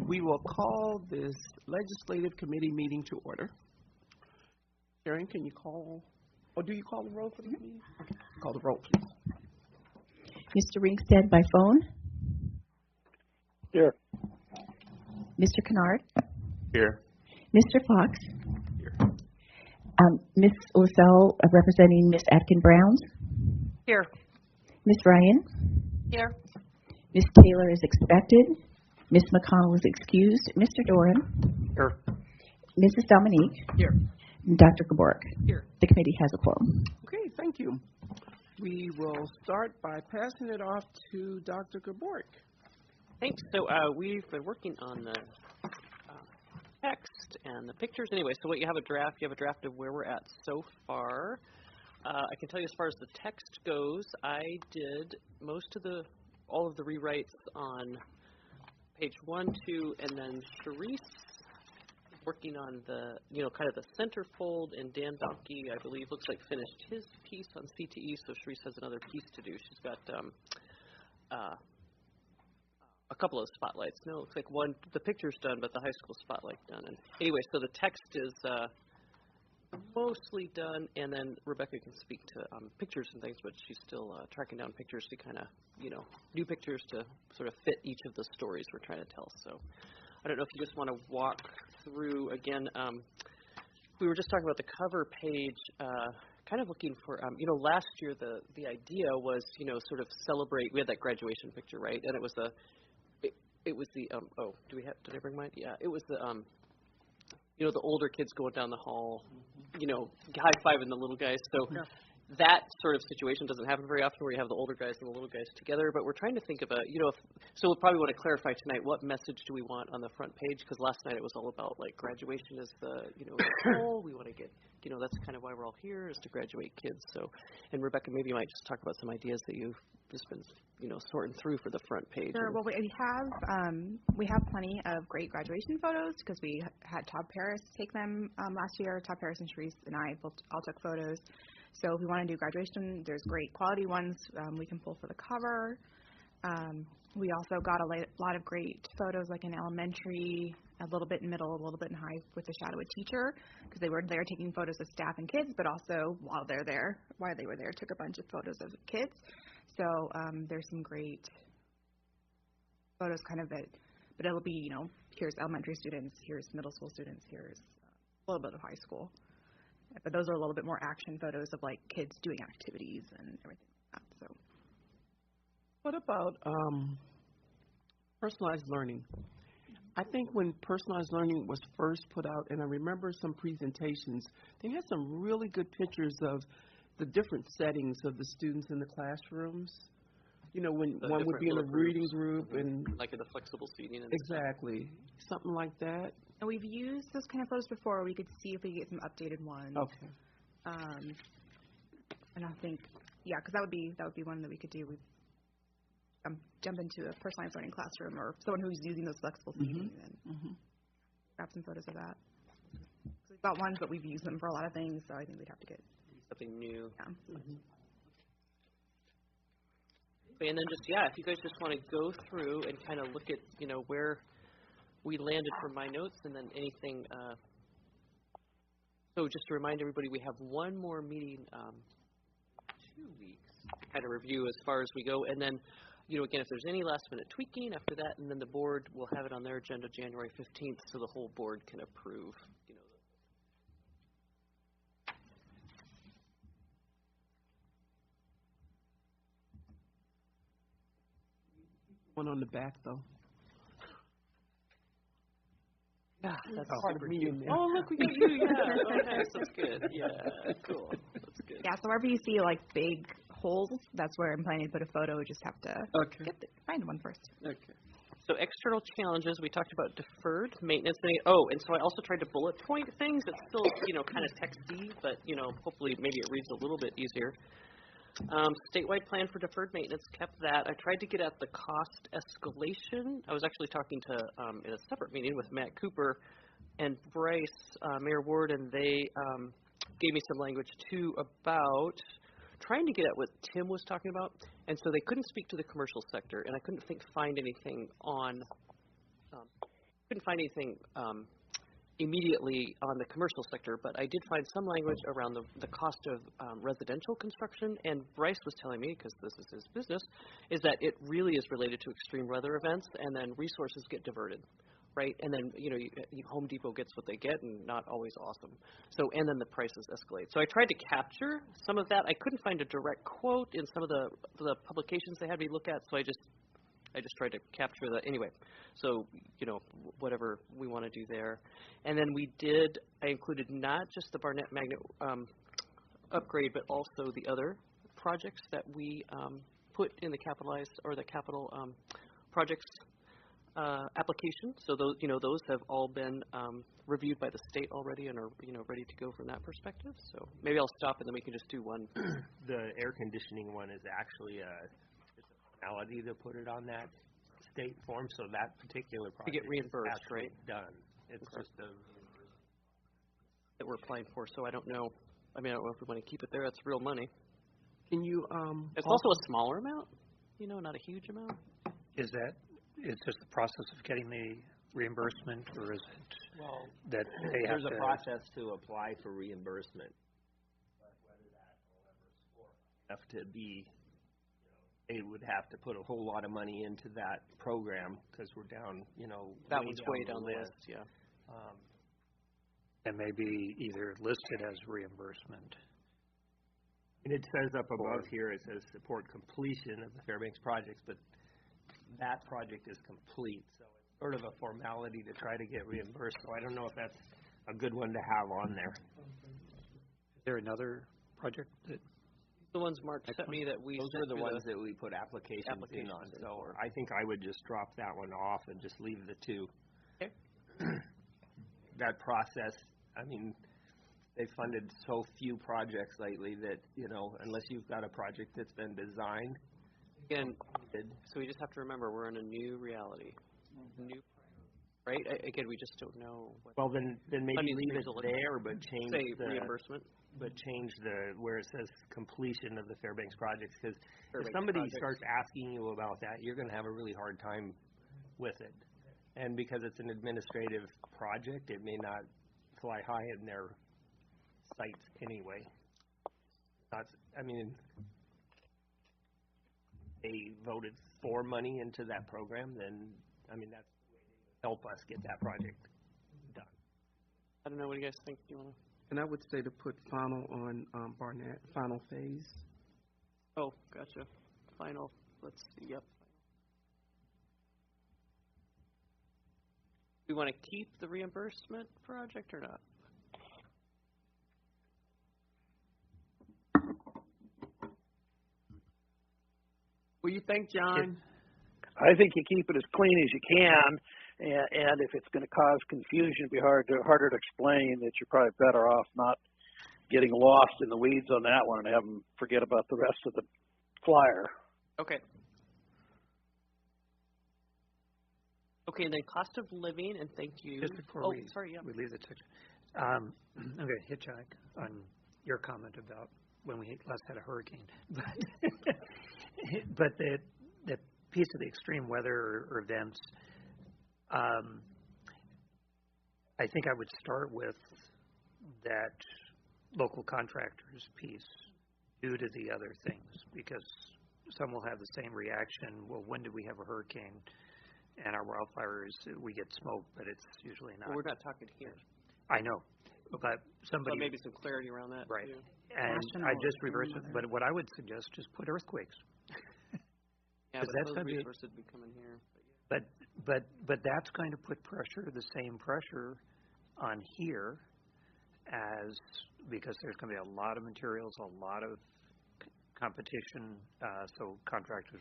We will call this legislative committee meeting to order. Sharon, can you call, or do you call the roll for the meeting? Okay. Call the roll, please. Mr. Ringstead by phone. Here. Mr. Kennard. Here. Mr. Fox. Here. Ms. Lascelles representing Ms. Atkin-Browns. Here. Ms. Ryan. Here. Ms. Taylor is expected. Ms. McConnell is excused. Mr. Doran. Here. Mrs. Dominique. Here. And Dr. Gabork. Here. The committee has a quorum. Okay, thank you. We will start by passing it off to Dr. Gabork. Thanks. So we've been working on the text and the pictures. Anyway, so what you have a draft of where we're at so far. I can tell you as far as the text goes, I did all of the rewrites on page 1, 2, and then Sharice working on the, kind of the centerfold, and Dan Balke, I believe, looks like finished his piece on CTE, so Sharice has another piece to do. She's got a couple of spotlights. No, it looks like one, the picture's done, but the high school spotlight's done. And anyway, so the text is mostly done, and then Rebecca can speak to pictures and things, but she's still tracking down pictures to kind of, new pictures to sort of fit each of the stories we're trying to tell. So I don't know if you just want to walk through again. We were just talking about the cover page, kind of looking for, last year the idea was, sort of celebrate. We had that graduation picture, right? And it was did I bring mine? Yeah, it was the the older kids going down the hall, high-fiving the little guys. So that sort of situation doesn't happen very often where you have the older guys and the little guys together. But we're trying to think of so we'll probably want to clarify tonight what message do we want on the front page, because last night it was all about, like, graduation is the, goal. We want to get, that's kind of why we're all here, is to graduate kids. So, and Rebecca, maybe you might just talk about some ideas that you've just been, sorting through for the front page. Sure. Well, we have plenty of great graduation photos because we had Todd Paris take them last year. Todd Paris and Sharice and I both all took photos. So if we want to do graduation, there's great quality ones we can pull for the cover. We also got a lot of great photos, like in elementary, a little bit in middle, a little bit in high, with the shadow of teacher, because they were there taking photos of staff and kids, but also while they were there, took a bunch of photos of kids. So there's some great photos kind of but it'll be, here's elementary students, here's middle school students, here's a little bit of high school. But those are a little bit more action photos of, like, kids doing activities and everything like that. So, what about personalized learning? I think when personalized learning was first put out, and I remember some presentations, they had some really good pictures of the different settings of the students in the classrooms. When one would be in a reading group and like in the flexible seating. And exactly. Something like that. And we've used those kind of photos before. We could see if we could get some updated ones. Okay. And I think, because that would be one that we could do. We jump into a personalized learning classroom or someone who's using those flexible seating and grab some photos of that. So we've got ones, but we've used them for a lot of things, so I think we'd have to get something new. Yeah. And then if you guys just want to go through and kind of look at, where we landed from my notes, and then anything. So just to remind everybody, we have one more meeting, 2 weeks, to kind of review as far as we go. And then, again, if there's any last-minute tweaking after that, and then the board will have it on their agenda January 15th, so the whole board can approve, One on the back, though. Yeah, that's part of me in there. Oh, look, we got you. Yeah, okay, that's good. Yeah, cool. That's good. Yeah, so wherever you see, like, big holes, that's where I'm planning to put a photo. We just have to find one first. Okay. So external challenges, we talked about deferred maintenance. And so I also tried to bullet point things. It's still, kind of texty, but, hopefully maybe it reads a little bit easier. Statewide plan for deferred maintenance, kept that. I tried to get at the cost escalation. I was actually talking to, in a separate meeting with Matt Cooper and Bryce, Mayor Ward, and they gave me some language, too, about trying to get at what Tim was talking about. And so they couldn't speak to the commercial sector, and I couldn't find anything on couldn't find anything immediately on the commercial sector, but I did find some language around the cost of residential construction, and Bryce was telling me, because this is his business, is that it really is related to extreme weather events, and then resources get diverted, right? And then, Home Depot gets what they get, and not always awesome. So, and then the prices escalate. So I tried to capture some of that. I couldn't find a direct quote in some of the publications they had me look at, so I just tried to capture that anyway. So, whatever we want to do there. And then I included not just the Barnett Magnet upgrade, but also the other projects that we put in the capitalized or the capital projects application. So those have all been reviewed by the state already and are, ready to go from that perspective. So maybe I'll stop and then we can just do one. The air conditioning one is actually it's a formality to put it on that state form, so that particular project to get reimbursed, is right? Done. It's just a that we're applying for. So I don't know. I don't know if we want to keep it there. That's real money. Can you? It's also a smaller amount. Not a huge amount. Is that? It's just the process of getting the reimbursement, or is it that they have there's a process to apply for reimbursement, but whether that will ever score enough to be, they would have to put a whole lot of money into that program because we're down, that one's way down the list, yeah. And maybe either listed as reimbursement. And it says up above here, it says support completion of the Fairbanks projects, but that project is complete, so it's sort of a formality to try to get reimbursed. So I don't know if that's a good one to have on there. Is there another project that? The ones Mark sent me that we. Those are the ones that we put applications in on. So I think I would just drop that one off and just leave the two. Okay. That process, they funded so few projects lately that, unless you've got a project that's been designed. Again, so we just have to remember we're in a new reality. New, right? Again, we just don't know. Well, then maybe leave it there, but change the reimbursement. But change where it says completion of the Fairbanks projects, because if somebody starts asking you about that, you're going to have a really hard time with it. And because it's an administrative project, it may not fly high in their sights anyway. They voted for money into that program, then, that's the way they help us get that project done. I don't know. What do you guys think? Do you want to? And I would say to put final on Barnett, final phase. Oh, gotcha. Final. Let's see. Yep. Do we want to keep the reimbursement project or not? What do you think, John? I think you keep it as clean as you can, and if it's going to cause confusion, it'd be harder to explain. That you're probably better off not getting lost in the weeds on that one and have them forget about the rest of the flyer. Okay. Okay, and then cost of living, and thank you. Just before we leave the section, I'm going to hitchhike on your comment about when we last had a hurricane. But the piece of the extreme weather or events, I think I would start with that local contractors piece due to the other things, because some will have the same reaction. Well, when do we have a hurricane? And our wildfires, we get smoke, but it's usually not. Well, we're not talking here. I know, but somebody. So maybe some clarity around that. Right. Too. And I just reverse it. But what I would suggest is put earthquakes. Yeah, but those resources would be coming here. But that's going to put pressure, the same pressure, on here, because there's going to be a lot of materials, a lot of competition. So contractors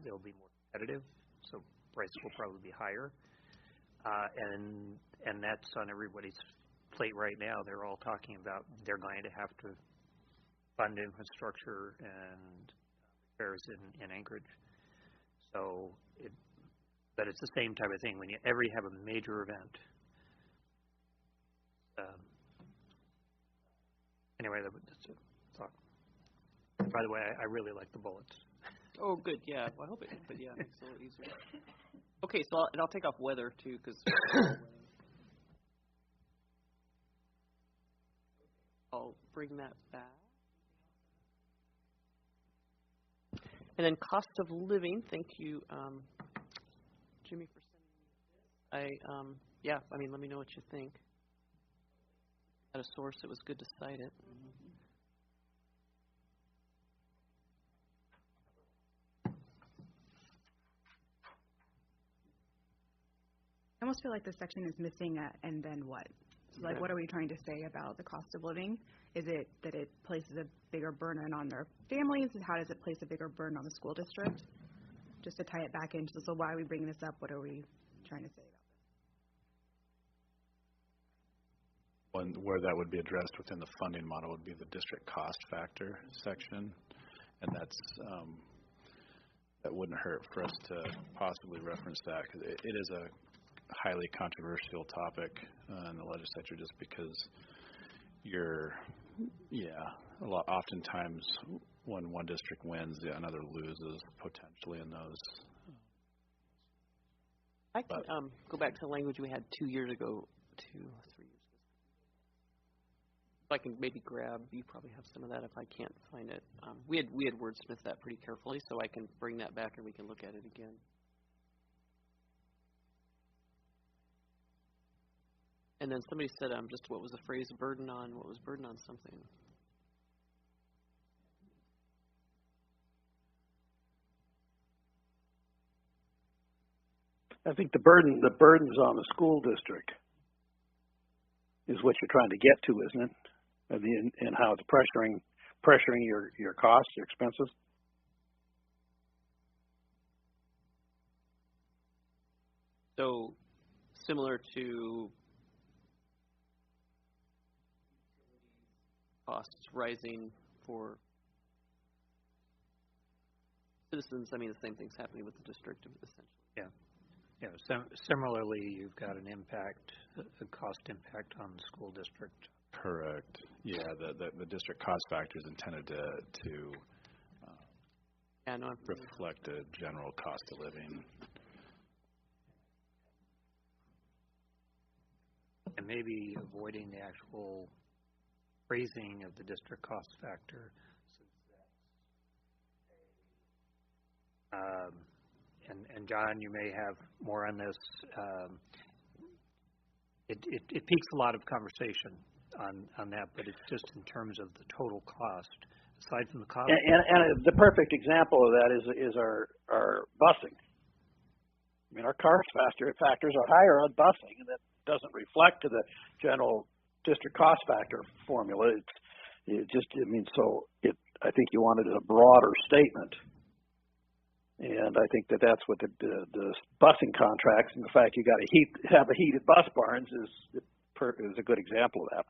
they'll be more competitive. So prices will probably be higher, and that's on everybody's plate right now. They're all talking about they're going to have to fund infrastructure and repairs in Anchorage. So, but it's the same type of thing when you ever have a major event. Anyway, that's a thought. By the way, I really like the bullets. Oh, good. Yeah. Well, I hope it. But yeah, it makes it a little easier. Okay, so I'll take off weather too, because I'll bring that back. And then cost of living. Thank you, Jimmy, for sending me this. Yeah. I mean, let me know what you think. At a source, it was good to cite it. I almost feel like this section is missing a and then what? So like, what are we trying to say about the cost of living? Is it that it places a bigger burden on their families? How does it place a bigger burden on the school district? Just to tie it back into, so why are we bringing this up? What are we trying to say about this? One where that would be addressed within the funding model would be the district cost factor section, and that's that wouldn't hurt for us to possibly reference that, because it is a highly controversial topic in the legislature, just because oftentimes when one district wins, another loses potentially in those. I can go back to the language we had 2 years ago, 2 or 3 years ago. So I can maybe grab, you probably have some of that if I can't find it. We had wordsmithed that pretty carefully, so I can bring that back and we can look at it again. And then somebody said, just what was the phrase, burden on, what was burden on something? I think the burdens on the school district is what you're trying to get to, isn't it? And how it's pressuring your costs, your expenses. So similar to costs rising for citizens, I mean, the same thing's happening with the district, essentially. Yeah. Yeah. Similarly, you've got an impact, a cost impact on the school district. Correct. Yeah. The district cost factor is intended to reflect a general cost of living. And maybe avoiding the actual phrasing of the district cost factor. And John, you may have more on this. It piques a lot of conversation on that, but it's just in terms of the total cost. Aside from the cost. And the perfect example of that is our busing. I mean, our cost factors are higher on busing, and that doesn't reflect to the general district cost factor formula. I think you wanted a broader statement. And I think that's what the busing contracts and the fact you got to have a heated bus barns is a good example of that.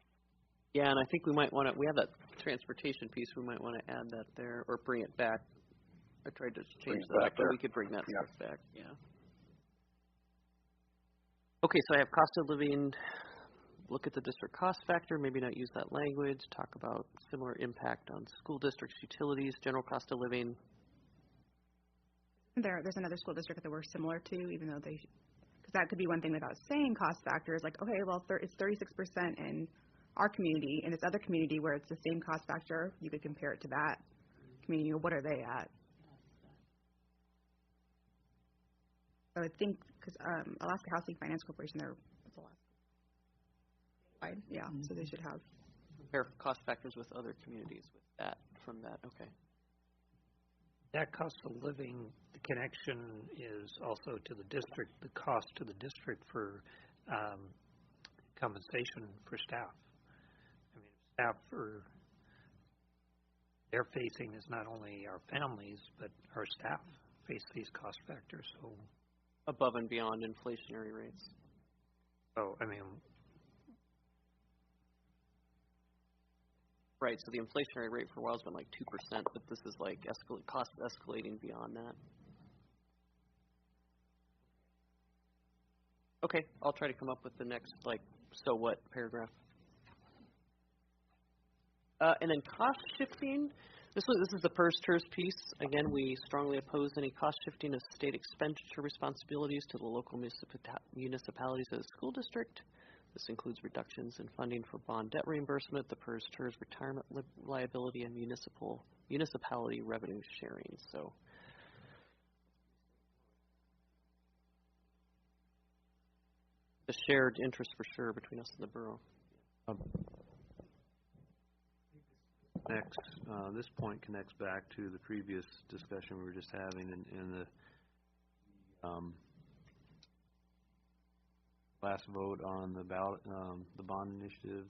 Yeah, and I think we might want to. We have that transportation piece. We might want to add that there or bring it back. I tried to change that up, but we could bring that stuff back. Yeah. Okay, so I have cost of living. Look at the district cost factor. Maybe not use that language. Talk about similar impact on school districts, utilities, general cost of living. There's another school district that we're similar to, even though because that could be one thing without saying cost factor is like, okay, well, it's 36% in our community, in this other community where it's the same cost factor, you could compare it to that community. What are they at? So I think, because Alaska Housing Finance Corporation, what's the last? Yeah, so they should have. Compare cost factors with other communities with that, from that, okay. That cost of living, the connection is also to the district, the cost to the district for compensation for staff. I mean, staff they're facing is not only our families, but our staff face these cost factors. So above and beyond inflationary rates. So, I mean, right, so the inflationary rate for a while has been like 2%, but this is like cost escalating beyond that. Okay, I'll try to come up with the next, so what paragraph. And then cost shifting, This is the PERS TERS piece. Again, we strongly oppose any cost shifting of state expenditure responsibilities to the local municipalities of the school district. This includes reductions in funding for bond debt reimbursement, the PERS TERS retirement liability, and municipality revenue sharing. So a shared interest for sure between us and the borough. This point connects back to the previous discussion we were just having in the last vote on the ballot, the bond initiative.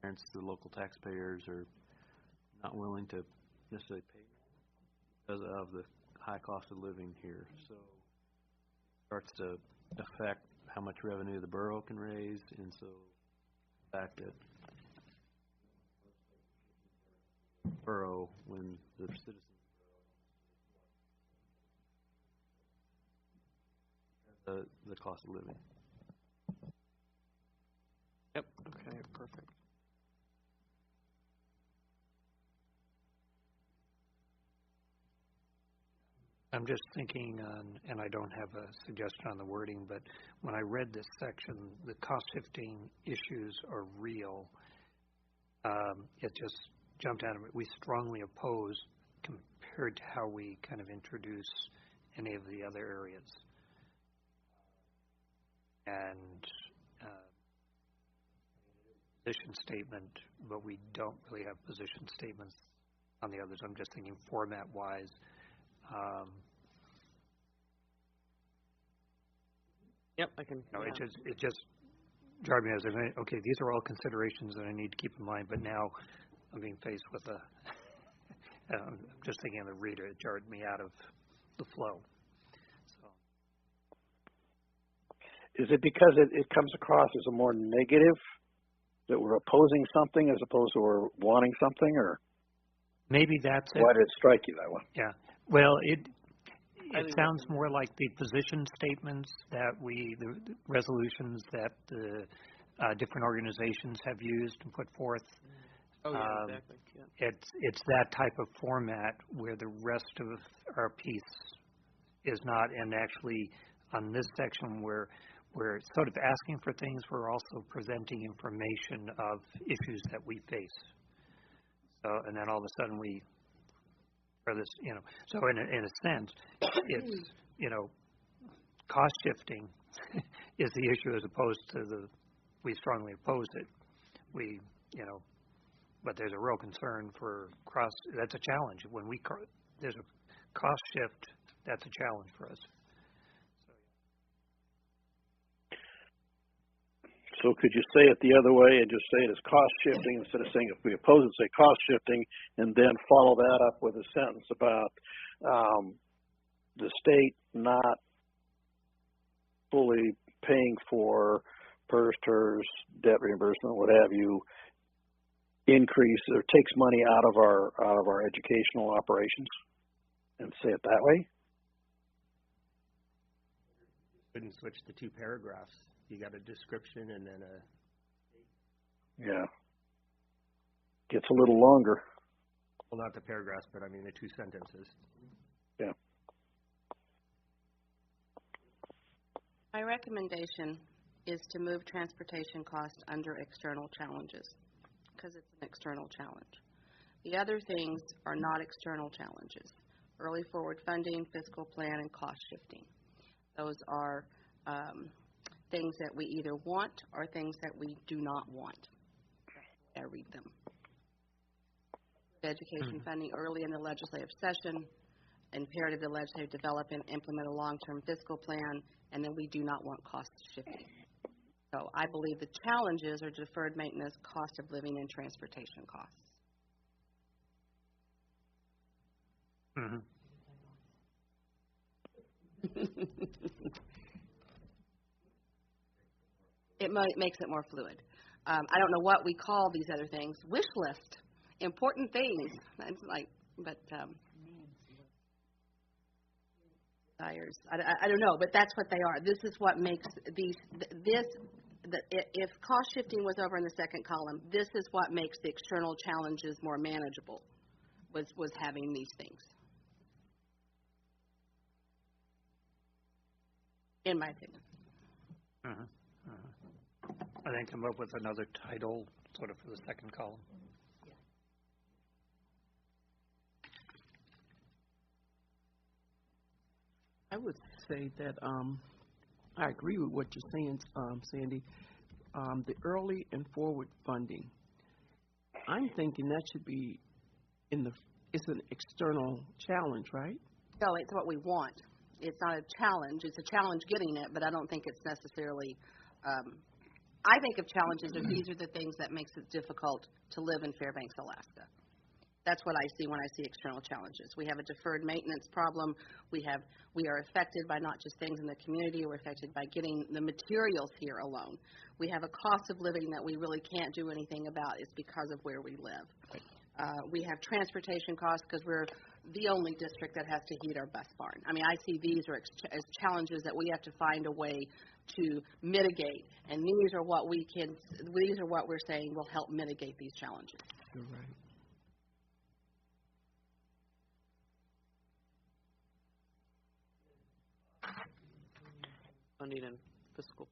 Parents, the local taxpayers, are not willing to necessarily pay because of the high cost of living here. So it starts to affect how much revenue the borough can raise, and so the fact that borough, when the citizens the cost of living. Yep. Okay. Perfect. I'm just thinking on, and I don't have a suggestion on the wording, but when I read this section, the cost shifting issues are real. It just jumped out of it. We strongly oppose compared to how we kind of introduce any of the other areas. And position statement, but we don't really have position statements on the others. I'm just thinking format-wise. Yep, I can. No, it just jarred me as okay. These are all considerations that I need to keep in mind. But now I'm being faced with I'm just thinking of the reader. It jarred me out of the flow. So. Is it because it comes across as a more negative, that we're opposing something as opposed to we're wanting something, or maybe that's it? Why did it strike you that way? Yeah. Well, it sounds more like the position statements that the resolutions that the different organizations have used and put forth. Oh, yeah, exactly. Yeah. It's that type of format where the rest of our piece is not, and actually on this section where we're sort of asking for things, we're also presenting information of issues that we face. So, and then all of a sudden this, so in a sense, it's, cost shifting is the issue as opposed to we strongly oppose it. But there's a real concern for that's a challenge. When there's a cost shift, that's a challenge for us. So could you say it the other way and just say it as cost shifting instead of saying if we oppose it, say cost shifting, and then follow that up with a sentence about the state not fully paying for PERS, TERS, debt reimbursement, what have you, increase or takes money out of our educational operations, and say it that way? Couldn't switch the two paragraphs. You got a description and then Yeah. Gets a little longer. well, not the paragraphs, but I mean the two sentences. Yeah. My recommendation is to move transportation costs under external challenges because it's an external challenge. The other things are not external challenges. Early forward funding, fiscal plan, and cost shifting. Those are things that we either want or things that we do not want. I read them. Education funding early in the legislative session, imperative to legislative develop and implement a long-term fiscal plan, and then we do not want cost shifting. So I believe the challenges are deferred maintenance, cost of living, and transportation costs. Mm-hmm. It makes it more fluid. I don't know what we call these other things. Wish list, important things. That's like, but desires. I don't know, but that's what they are. This is what makes these. This if cost shifting was over in the second column, this is what makes the external challenges more manageable, was having these things, in my opinion. I think come up with another title sort of for the second column. I would say that I agree with what you're saying, Sandy. The early and forward funding, I'm thinking that should be it's an external challenge, right? No, it's what we want. It's not a challenge. It's a challenge getting it, but I don't think it's necessarily, I think of challenges as these are the things that makes it difficult to live in Fairbanks, Alaska. That's what I see when I see external challenges. We have a deferred maintenance problem. We are affected by not just things in the community. We're affected by getting the materials here alone. We have a cost of living that we really can't do anything about. It's because of where we live. We have transportation costs because we're the only district that has to heat our bus barn. I mean, I see these are as challenges that we have to find a way to mitigate, and these are what we're saying will help mitigate these challenges. You're right. Funding and fiscal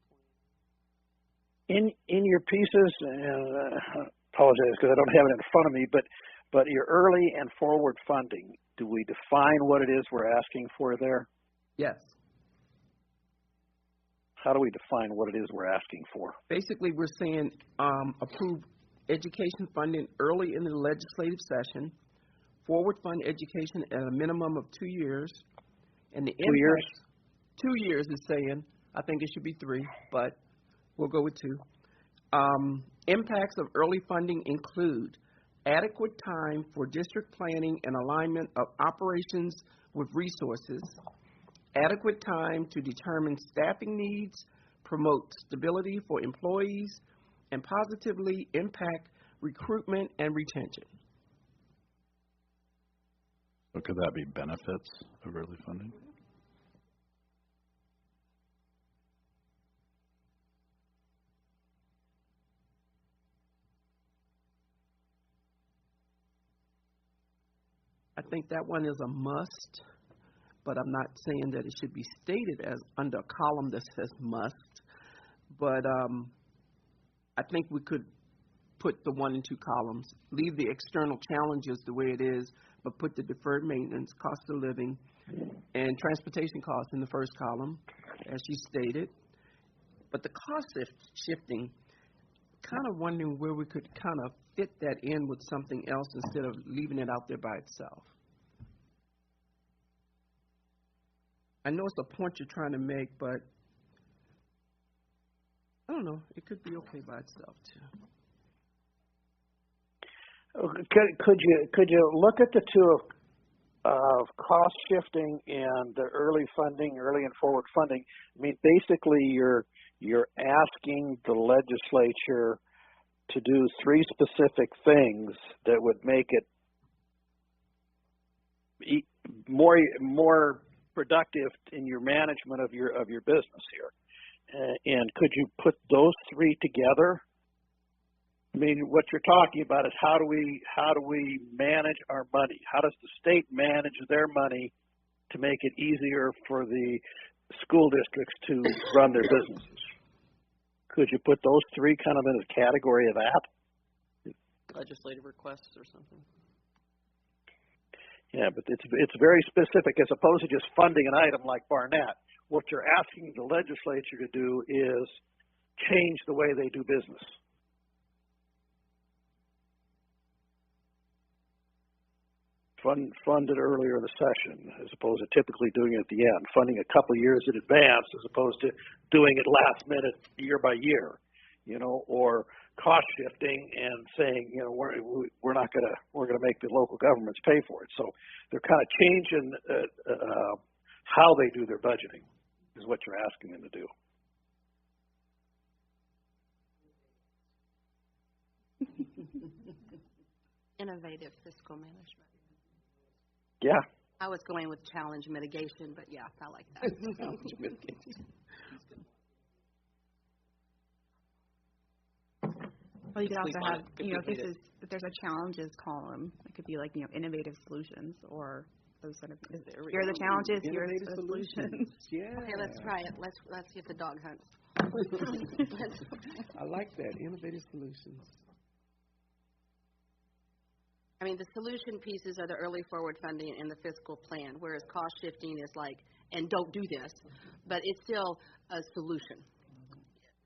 In your pieces, and I apologize because I don't have it in front of me, but your early and forward funding, do we define what it is we're asking for there? Yes. How do we define what it is we're asking for? Basically, we're saying approve education funding early in the legislative session, forward fund education at a minimum of 2 years, and the 2 years? 2 years is saying, I think it should be 3, but we'll go with 2. Impacts of early funding include adequate time for district planning and alignment of operations with resources, adequate time to determine staffing needs, promote stability for employees, and positively impact recruitment and retention. So could that be benefits of early funding? I think that one is a must, but I'm not saying that it should be stated as under a column that says must. But I think we could put the 1 and 2 columns, leave the external challenges the way it is, but put the deferred maintenance, cost of living, and transportation costs in the first column, as you stated. But the cost shifting, kind of wondering where we could kind of fit that in with something else instead of leaving it out there by itself. I know it's a point you're trying to make, but I don't know. It could be okay by itself too. Could you look at the two of cost shifting and the early and forward funding? I mean, basically, you're asking the legislature to do 3 specific things that would make it more productive in your management of your business here. And could you put those 3 together? I mean, what you're talking about is how do we manage our money? How does the state manage their money to make it easier for the school districts to run their businesses? Could you put those 3 kind of in a category of that? legislative requests or something. Yeah, but it's very specific as opposed to just funding an item like Barnett. What you're asking the legislature to do is change the way they do business. Fund it earlier in the session as opposed to typically doing it at the end. Funding a couple of years in advance as opposed to doing it last minute, year by year, or cost shifting and saying, we're gonna make the local governments pay for it. So they're kind of changing how they do their budgeting is what you're asking them to do. Innovative fiscal management. Yeah. I was going with challenge mitigation, but yeah, I like that. Challenge mitigation. Well, you could sleep also on have, it. Could if there's a challenges column, it could be like, innovative solutions or those sort of, here are the challenges, here are the solutions. Yeah. Okay, let's try it. Let's see if the dog hunts. I like that, innovative solutions. I mean, the solution pieces are the early forward funding and the fiscal plan, whereas cost shifting is like, and don't do this, but it's still a solution.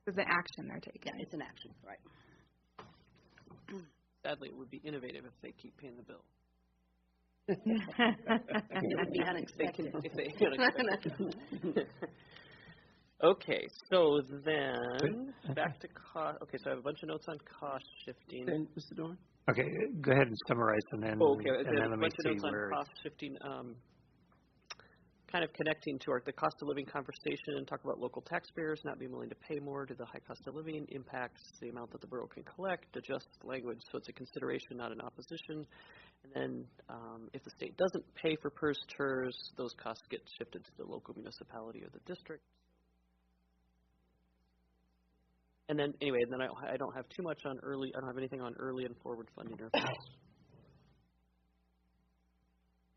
It's an action they're taking. Yeah, it's an action, right. Sadly, it would be innovative if they keep paying the bill. It would be unexpected. Okay, so then back to cost. Okay, so I have a bunch of notes on cost shifting. And Mr. Dorn? Okay, go ahead and summarize, and then Okay, and I then have a let me bunch of see notes on where. cost shifting. Kind of connecting to the cost of living conversation, talk about local taxpayers not being willing to pay more. Do the high cost of living impacts the amount that the borough can collect? Adjust language so it's a consideration, not an opposition. And then if the state doesn't pay for PERS TERS, those costs get shifted to the local municipality or the district. And then anyway, and then I don't have too much on early. I don't have anything on early and forward funding or fast.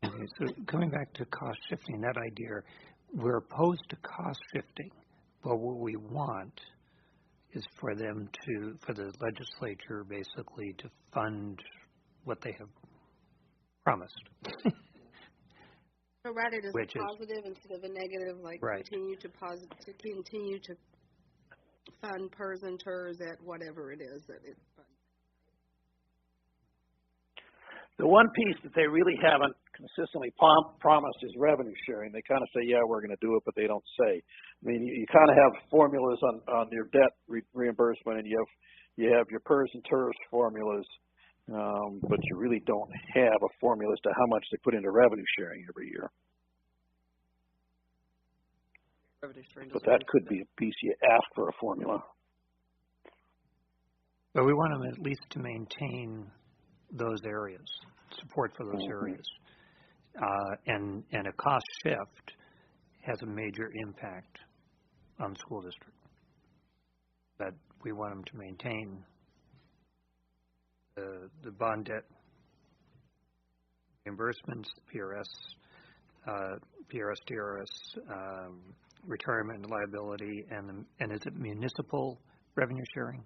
Okay, so going back to cost shifting, that idea, we're opposed to cost shifting, but what we want is for the legislature basically to fund what they have promised. So rather, does Which a positive instead of a negative, like right. continue to fund PERS and TERS at whatever it is that it funds. The one piece that they really haven't consistently promised is revenue sharing. They kind of say, yeah, we're going to do it, but they don't say. I mean, you kind of have formulas on your debt reimbursement, and you have your PERS and TERS formulas, but you really don't have a formula as to how much they put into revenue sharing every year. But that could be a piece you ask for a formula. But we want them at least to maintain those areas, support for those areas. And a cost shift has a major impact on the school district. That we want them to maintain the bond debt reimbursements, PRS, DRS, retirement and liability, and is it municipal revenue sharing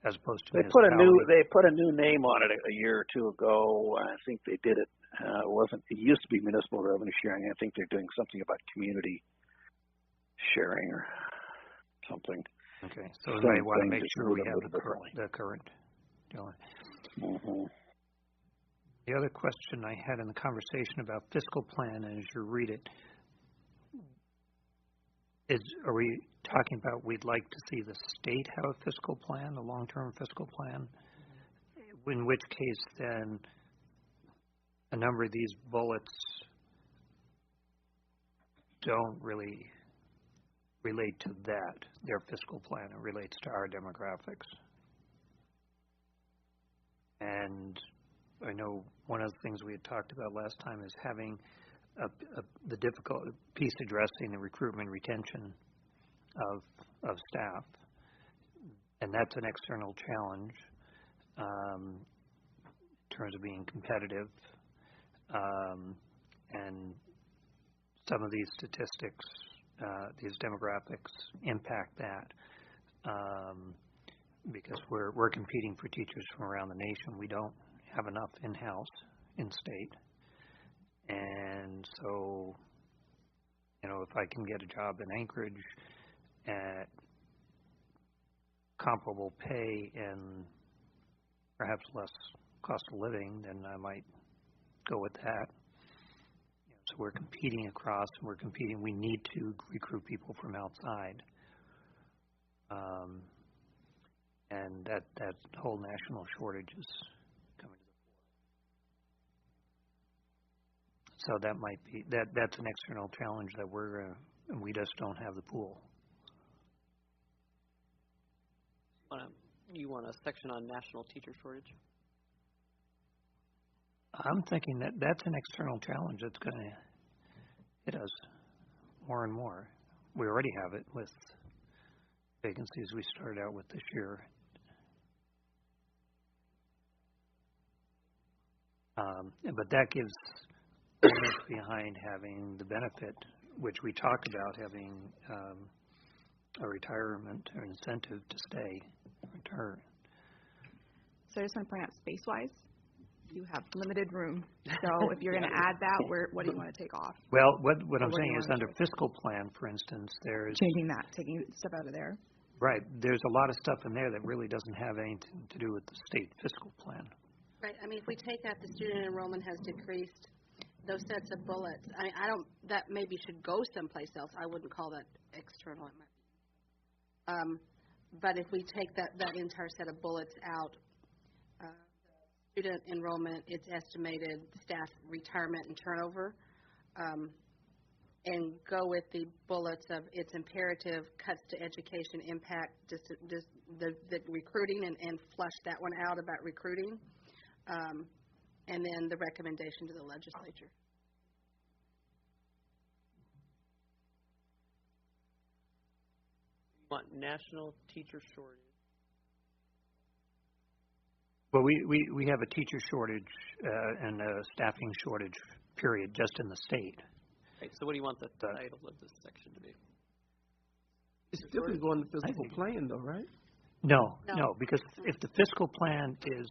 as opposed to they put a new name on it a year or two ago. I think they did it. It used to be municipal revenue sharing. I think they're doing something about community sharing or something. Okay, so we might want to make sure we have the current. Mm-hmm. The other question I had in the conversation about fiscal plan, and as you read it, are we talking about we'd like to see the state have a fiscal plan, a long-term fiscal plan? In which case, then, a number of these bullets don't really relate to their fiscal plan. It relates to our demographics. And I know one of the things we had talked about last time is having the difficult piece addressing the recruitment retention of staff, and that's an external challenge in terms of being competitive, and some of these statistics, these demographics impact that because we're competing for teachers from around the nation. We don't have enough in-house in state. And so, if I can get a job in Anchorage at comparable pay and perhaps less cost of living, then I might go with that. So we're competing across, and we need to recruit people from outside. And that whole national shortage is coming to the fore. So that might be that's an external challenge that we just don't have the pool. You want a section on national teacher shortage? I'm thinking that's an external challenge that's going to hit us more and more. We already have it with vacancies we started out with this year. But that gives owners behind having the benefit, which we talked about, having a retirement or incentive to stay, retire. So I just want to point out, space-wise, you have limited room. So if you're going to add that, what do you want to take off? Well, what I'm saying is under fiscal plan, for instance, there's changing that, taking stuff out of there. Right. There's a lot of stuff in there that really doesn't have anything to do with the state fiscal plan. Right. I mean, if we take out the student enrollment has decreased, those sets of bullets, I don't, that maybe should go someplace else. I wouldn't call that external. It might be. But if we take that entire set of bullets out, student enrollment, its estimated staff retirement and turnover, and go with the bullets of its imperative, cuts to education impact, just the recruiting, and flush that one out about recruiting, and then the recommendation to the legislature. You want national teacher shortage? Well, we have a teacher shortage and a staffing shortage, period, just in the state. Right, so what do you want the title of this section to be? It's still going to go on the fiscal plan, though, right? No, because if the fiscal plan is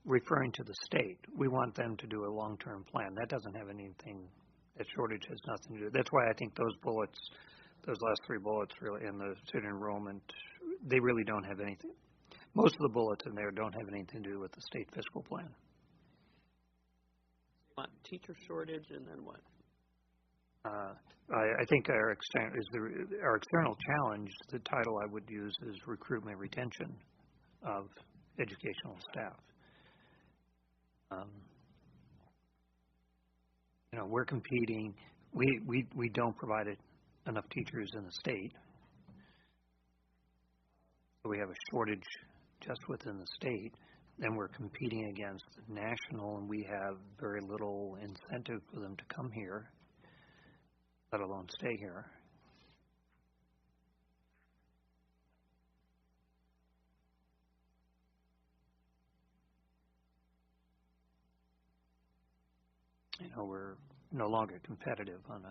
referring to the state, we want them to do a long-term plan. That doesn't have anything, that shortage has nothing to do. That's why I think those bullets, those last three bullets really in the student enrollment, they really don't have anything. Most of the bullets in there don't have anything to do with the state fiscal plan. You want teacher shortage and then what? I think our external challenge, the title I would use is recruitment retention of educational staff. We're competing. We don't provide enough teachers in the state. So we have a shortage just within the state. Then we're competing against national, and we have very little incentive for them to come here, let alone stay here. We're no longer competitive on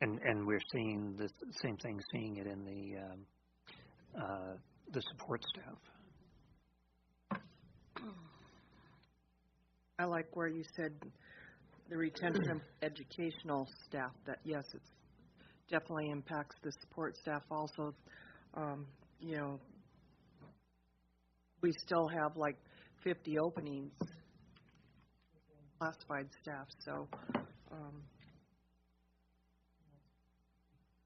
and we're seeing the same thing, seeing it in the support staff. I like where you said the retention of educational staff, that yes, it definitely impacts the support staff also. We still have like 50 openings classified staff, so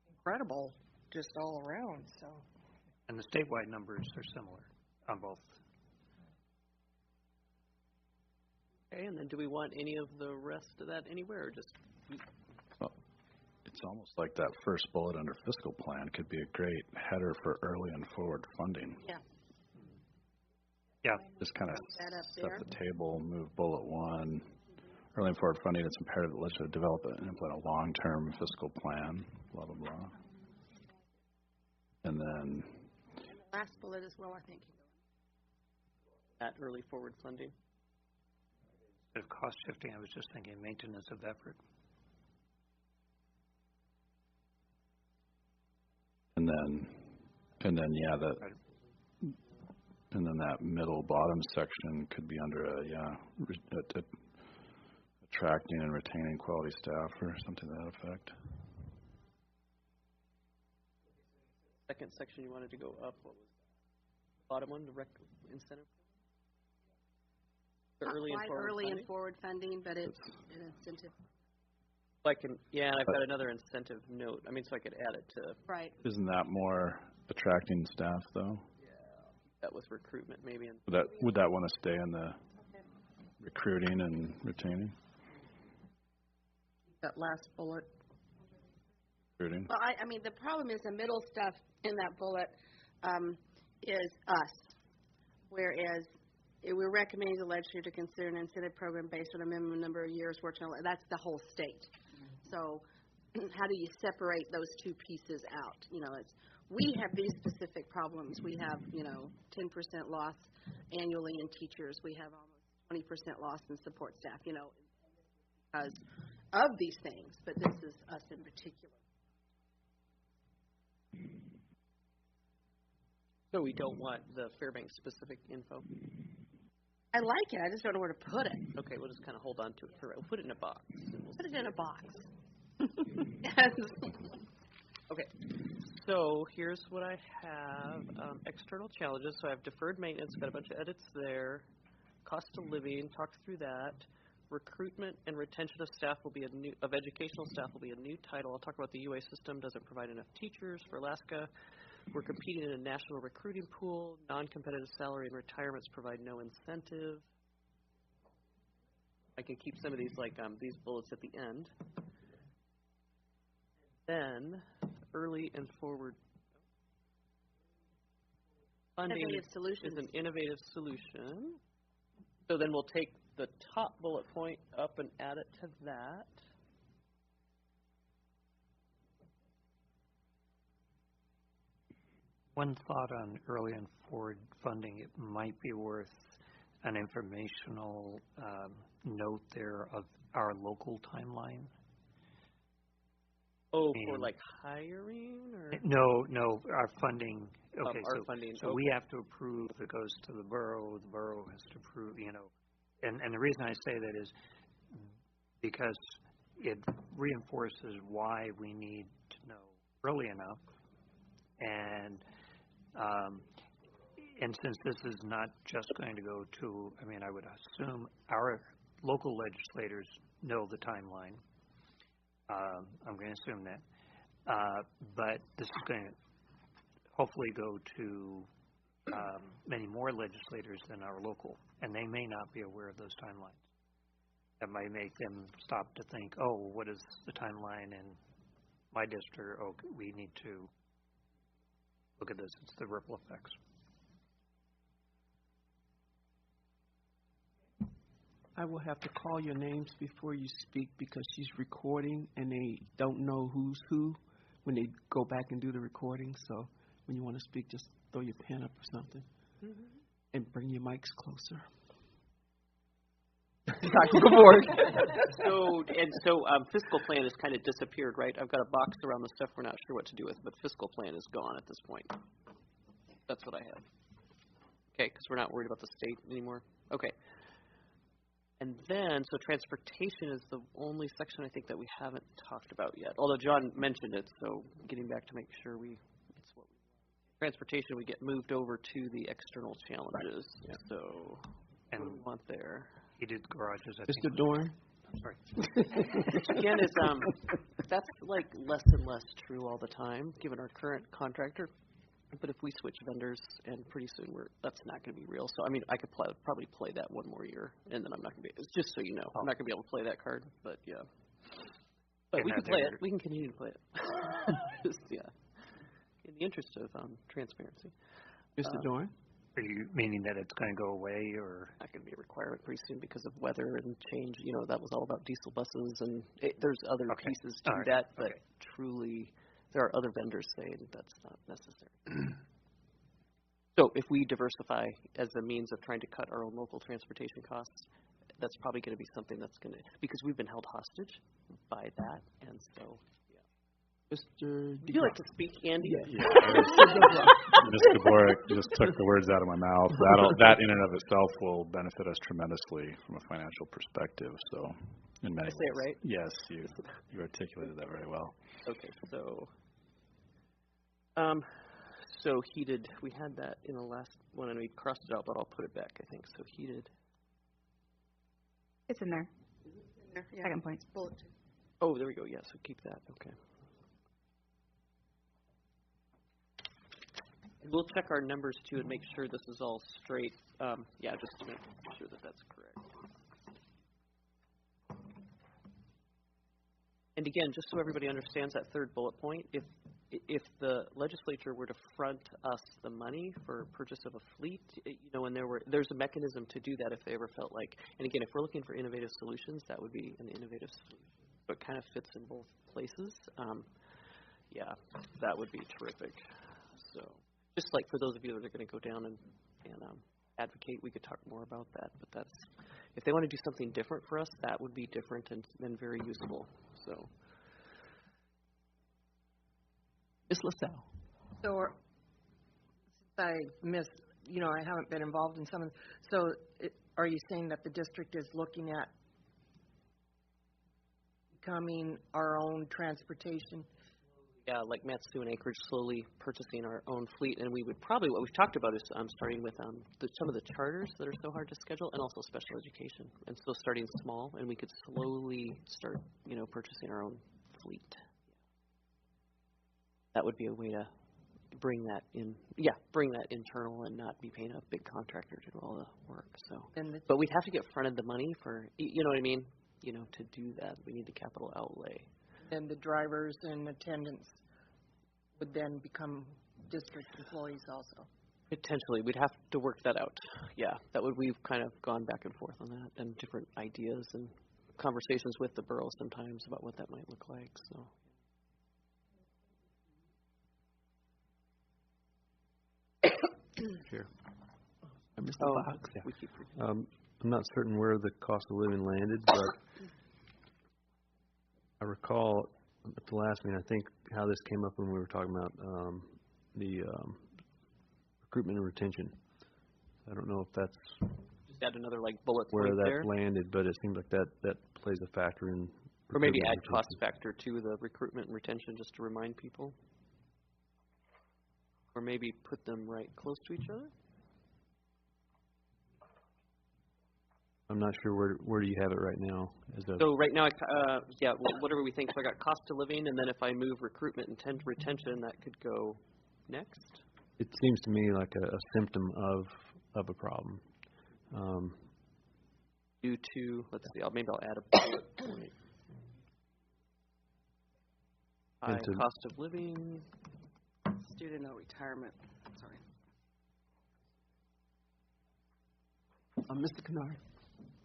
incredible just all around. So, and the statewide numbers are similar on both. Okay, and then do we want any of the rest of that anywhere, or just? Well, it's almost like that first bullet under fiscal plan could be a great header for early and forward funding. Yeah. Yeah. Just kind of set the table, move bullet one. Early and forward funding, it's imperative that legislature develop and implement a long-term fiscal plan, blah, blah, blah. And then... And the last bullet as well, I think. At early forward funding. Instead of cost shifting, I was just thinking maintenance of effort. And then yeah, and then that middle bottom section could be under attracting and retaining quality staff or something to that effect. Second section, you wanted to go up. What was the bottom one? The incentive. Early and forward funding, but it's an incentive. And I've got another incentive note. I mean, so I could add it to. Right. Isn't that more attracting staff, though? Yeah, that was recruitment, maybe. Would that want to stay in the recruiting and retaining? That last bullet. Recruiting. Well, I mean, the problem is the middle stuff in that bullet is us, whereas we're recommending the legislature to consider an incentive program based on a minimum number of years worked on. That's the whole state. So how do you separate those two pieces out? We have these specific problems. We have, 10% loss annually in teachers. We have almost 20% loss in support staff, because of these things, but this is us in particular. So we don't want the Fairbanks specific info? I like it. I just don't know where to put it. Okay, we'll just kind of hold on to it. We'll put it in a box. We'll put it in a box. Okay. So here's what I have. External challenges. So I have deferred maintenance, got a bunch of edits there. Cost of living, talked through that. Recruitment and retention of staff will be of educational staff will be a new title. I'll talk about the UA system doesn't provide enough teachers for Alaska. We're competing in a national recruiting pool. Non-competitive salary and retirements provide no incentive. I can keep some of these these bullets at the end. Then early and forward funding is an innovative solution. So then we'll take the top bullet point up and add it to that. One thought on early and forward funding, it might be worth an informational note there of our local timeline. Oh, for hiring? Or? No, our funding. Okay, our funding. So we have to approve. It goes to the borough has to approve, And the reason I say that is because it reinforces why we need to know early enough. And since this is not just going to go to, I would assume our local legislators know the timeline. I'm going to assume that. But this is going to hopefully go to many more legislators than our local, and they may not be aware of those timelines. That might make them stop to think, oh, what is the timeline in my district? Oh, we need to look at this. It's the ripple effects. I will have to call your names before you speak because she's recording and they don't know who's who when they go back and do the recording. So when you want to speak, just throw your pen up or something and bring your mics closer. Dr. Borg. So fiscal plan has kind of disappeared, right? I've got a box around the stuff we're not sure what to do with, but fiscal plan is gone at this point. That's what I have. Okay, because we're not worried about the state anymore. Okay. And then, so transportation is the only section I think that we haven't talked about yet. Although John mentioned it, so getting back to make sure it's what we want. Transportation, we get moved over to the external challenges. Right. Yeah. So, what do we want there? Heated garages. Mr. Dorn. I'm sorry. Which again is that's less and less true all the time, given our current contractor. But if we switch vendors, and pretty soon that's not going to be real. So I could probably play that one more year, and then I'm not going to be. Just so you know, I'm not going to be able to play that card. But yeah, but we can play it. We can continue to play it. Just, yeah, in the interest of transparency. Mr. Dorn. Are you meaning that it's going to go away, or not going to be a requirement pretty soon because of weather and change? That was all about diesel buses, and there's other pieces to that, but truly. There are other vendors saying that's not necessary. So if we diversify as a means of trying to cut our own local transportation costs, that's probably going to be something that's going to, because we've been held hostage by that, and so, yeah. Mr. Would you like to speak, Andy? Yeah. Mr. Boric just took the words out of my mouth. That in and of itself will benefit us tremendously from a financial perspective, so in many ways. Did I say it right? Yes, you articulated that very well. Okay, so heated, we had that in the last one, and we crossed it out, but I'll put it back, I think. So heated. It's in there. Yeah. Second point. Bullet 2. Oh, there we go. Yeah, so keep that. Okay. We'll check our numbers, too, and make sure this is all straight. Just to make sure that that's correct. And again, just so everybody understands that third bullet point, if the legislature were to front us the money for purchase of a fleet, and there's a mechanism to do that if they ever felt like, and again, if we're looking for innovative solutions, that would be an innovative solution. So it kind of fits in both places. That would be terrific. So just like for those of you that are going to go down and advocate, we could talk more about that. But that's, if they want to do something different for us, that would be different and very useful. So, Ms. LaSalle. So, since I missed, I haven't been involved in some of. So, are you saying that the district is looking at becoming our own transportation? Yeah, like Matsu and Anchorage, slowly purchasing our own fleet, and we would probably, what we've talked about is starting with some of the charters that are so hard to schedule, and also special education. And so starting small, and we could slowly start, purchasing our own fleet. That would be a way to bring that in. Yeah, bring that internal and not be paying a big contractor to do all the work. So, but we'd have to get fronted the money for, you know what I mean? To do that, we need the capital outlay. And the drivers and attendants would then become district employees also. Potentially, we'd have to work that out. Yeah, we've kind of gone back and forth on that, and different ideas and conversations with the borough sometimes about what that might look like. So. Sure. Yeah. I'm not certain where the cost of living landed, but I recall at the last meeting, I think, how this came up when we were talking about the recruitment and retention. I don't know if that's just add another bullet where point that there. landed, but it seems like that plays a factor in. Or maybe add cost factor to the recruitment and retention, just to remind people. Or maybe put them right close to each other. I'm not sure where do you have it right now? So right now, whatever we think. So I got cost of living, and then if I move recruitment and retention, that could go next. It seems to me like a symptom of a problem. Due to, let's see, maybe I'll add a bullet point. High cost of living. Student or retirement. Sorry. Mr. Kennard.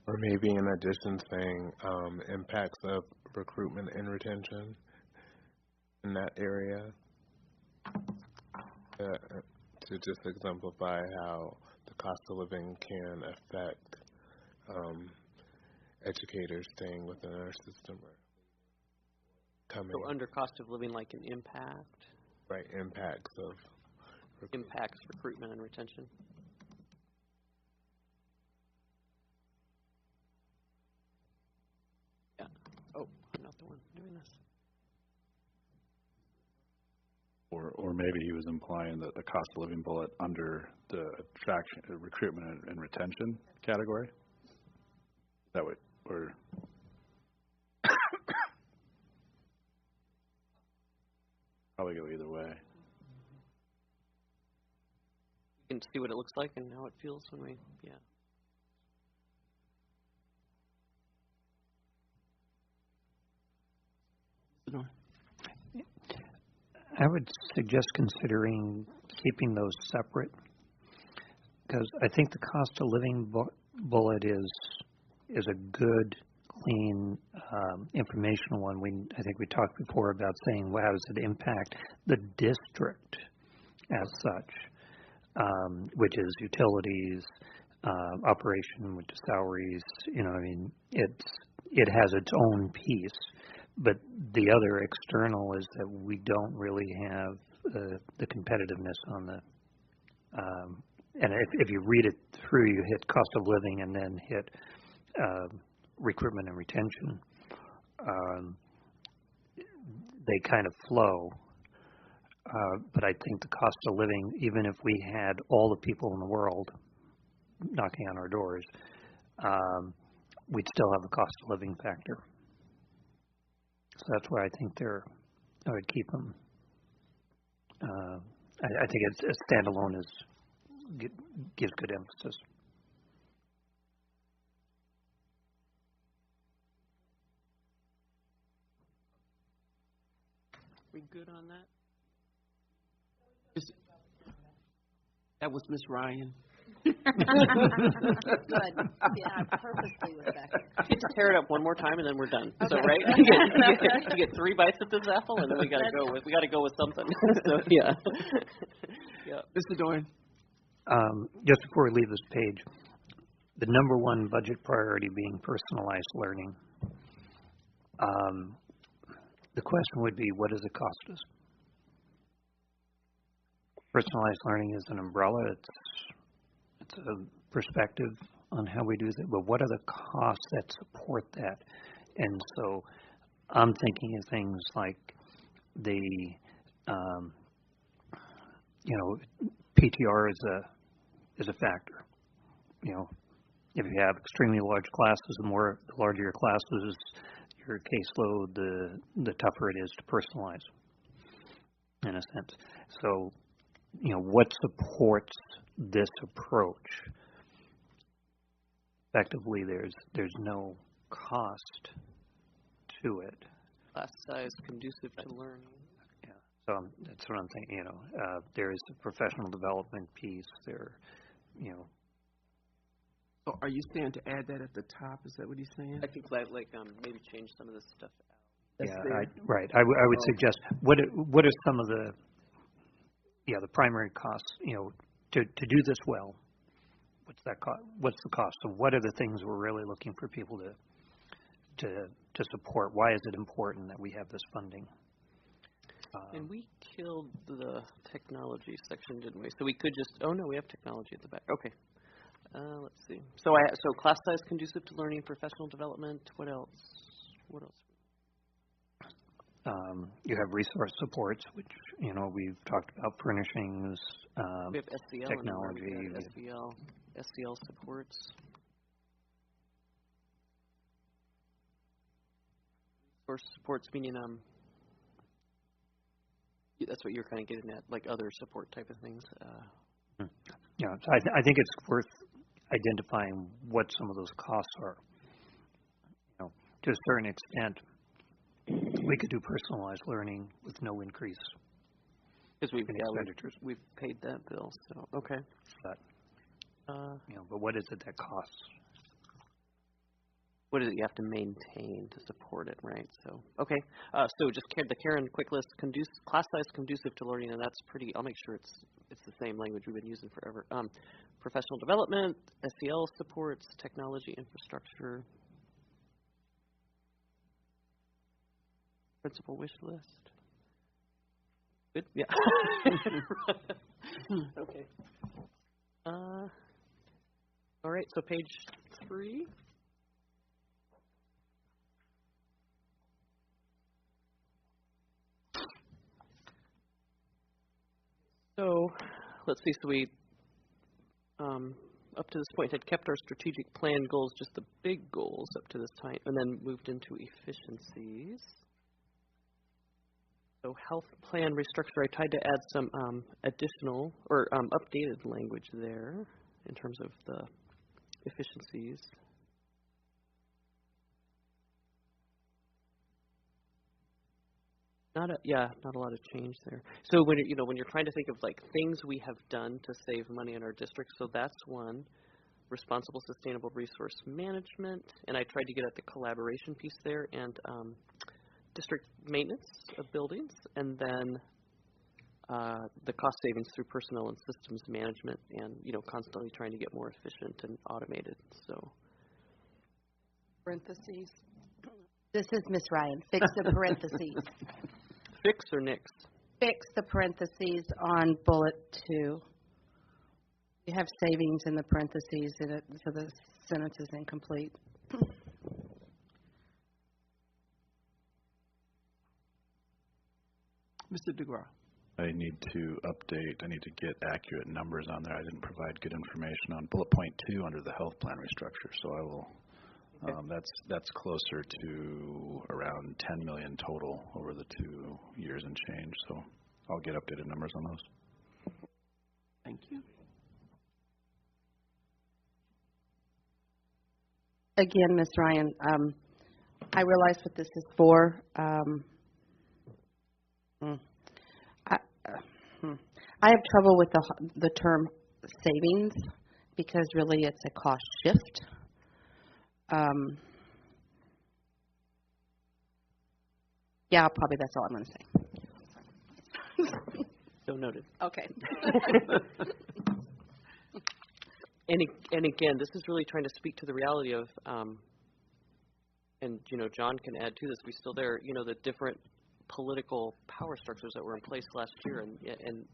Or maybe in addition saying impacts of recruitment and retention in that area to just exemplify how the cost of living can affect educators staying within our system. So under cost of living, like an impact? Right, impacts of impacts recruitment and retention. Yeah. Oh, I'm not the one doing this. Or maybe he was implying that the cost of living bullet under the recruitment and retention category. That would, or probably go either way. You can see what it looks like and how it feels when we, I would suggest considering keeping those separate, because I think the cost of living bullet is a good, clean, informational one. I think we talked before about saying, well, how does it impact the district as such, which is utilities, operation, which is salaries. It has its own piece. But the other external is that we don't really have the competitiveness on the, and if you read it through, you hit cost of living and then hit recruitment and retention. They kind of flow. But I think the cost of living, even if we had all the people in the world knocking on our doors, we'd still have a cost of living factor. So that's why I think I would keep them. I think it's a standalone gives good emphasis. We good on that? That was Miss Ryan. Good. Yeah, purposely, Rebecca. You just tear it up one more time and then we're done. Okay. So right, you get 3 bites at this apple, and then we got to go with something. So yeah. Mr. Doran. Just before we leave this page, the number one budget priority being personalized learning. The question would be, what does it cost us? Personalized learning is an umbrella. It's a perspective on how we do that, but what are the costs that support that? And so I'm thinking of things like the, PTR is a factor. If you have extremely large classes, the larger your classes, your caseload, the tougher it is to personalize, in a sense. So, what supports this approach? Effectively, there's no cost to it. Class size conducive to learning. Yeah, so that's what I'm thinking. There is a professional development piece. So are you saying to add that at the top? Is that what he's saying? I think maybe change some of this stuff out. Right. I would suggest what are some of the primary costs? To do this well. What's that cost? What's the cost? So what are the things we're really looking for people to support? Why is it important that we have this funding? And we killed the technology section, didn't we? So we could just. Oh no, we have technology at the back. Okay. Let's see. So class size conducive to learning, professional development. What else? You have resource supports, which we've talked about, furnishings. We have SCL technology. We have SCL supports. Resource supports meaning that's what you're kind of getting at, like other support type of things. Yeah, so I think it's worth identifying what some of those costs are. To a certain extent, we could do personalized learning with no increase. Because we've paid that bill, so okay. But but what is it that costs? What is it you have to maintain to support it, right? So okay. So just the Karen quick list: class size conducive to learning, and that's pretty. I'll make sure it's the same language we've been using forever. Professional development, SEL supports, technology infrastructure, principal wish list. Good. Yeah. Okay. All right. So page 3. So let's see. So we, up to this point, had kept our strategic plan goals, just the big goals up to this time, and then moved into efficiencies. So health plan restructure, I tried to add some additional or updated language there in terms of the efficiencies. Not a lot of change there. So when you're trying to think of like things we have done to save money in our district, so that's one. Responsible, sustainable resource management, and I tried to get at the collaboration piece there, and district maintenance of buildings, and then the cost savings through personnel and systems management, and constantly trying to get more efficient and automated. So parentheses. This is Miss Ryan. Fix the parentheses. Fix or nix? Fix the parentheses on bullet 2. You have savings in the parentheses, so the sentence is incomplete. Mr. DeGraw. I need to get accurate numbers on there. I didn't provide good information on bullet point 2 under the health plan restructure, so I will. That's closer to around 10 million total over the 2 years and change. So I'll get updated numbers on those. Thank you. Again, Ms. Ryan, I realize what this is for. I have trouble with the term savings because really it's a cost shift. Probably that's all I'm going to say. So noted. Okay. And again, this is really trying to speak to the reality of, and John can add to this. We still there, the different political power structures that were in place last year, and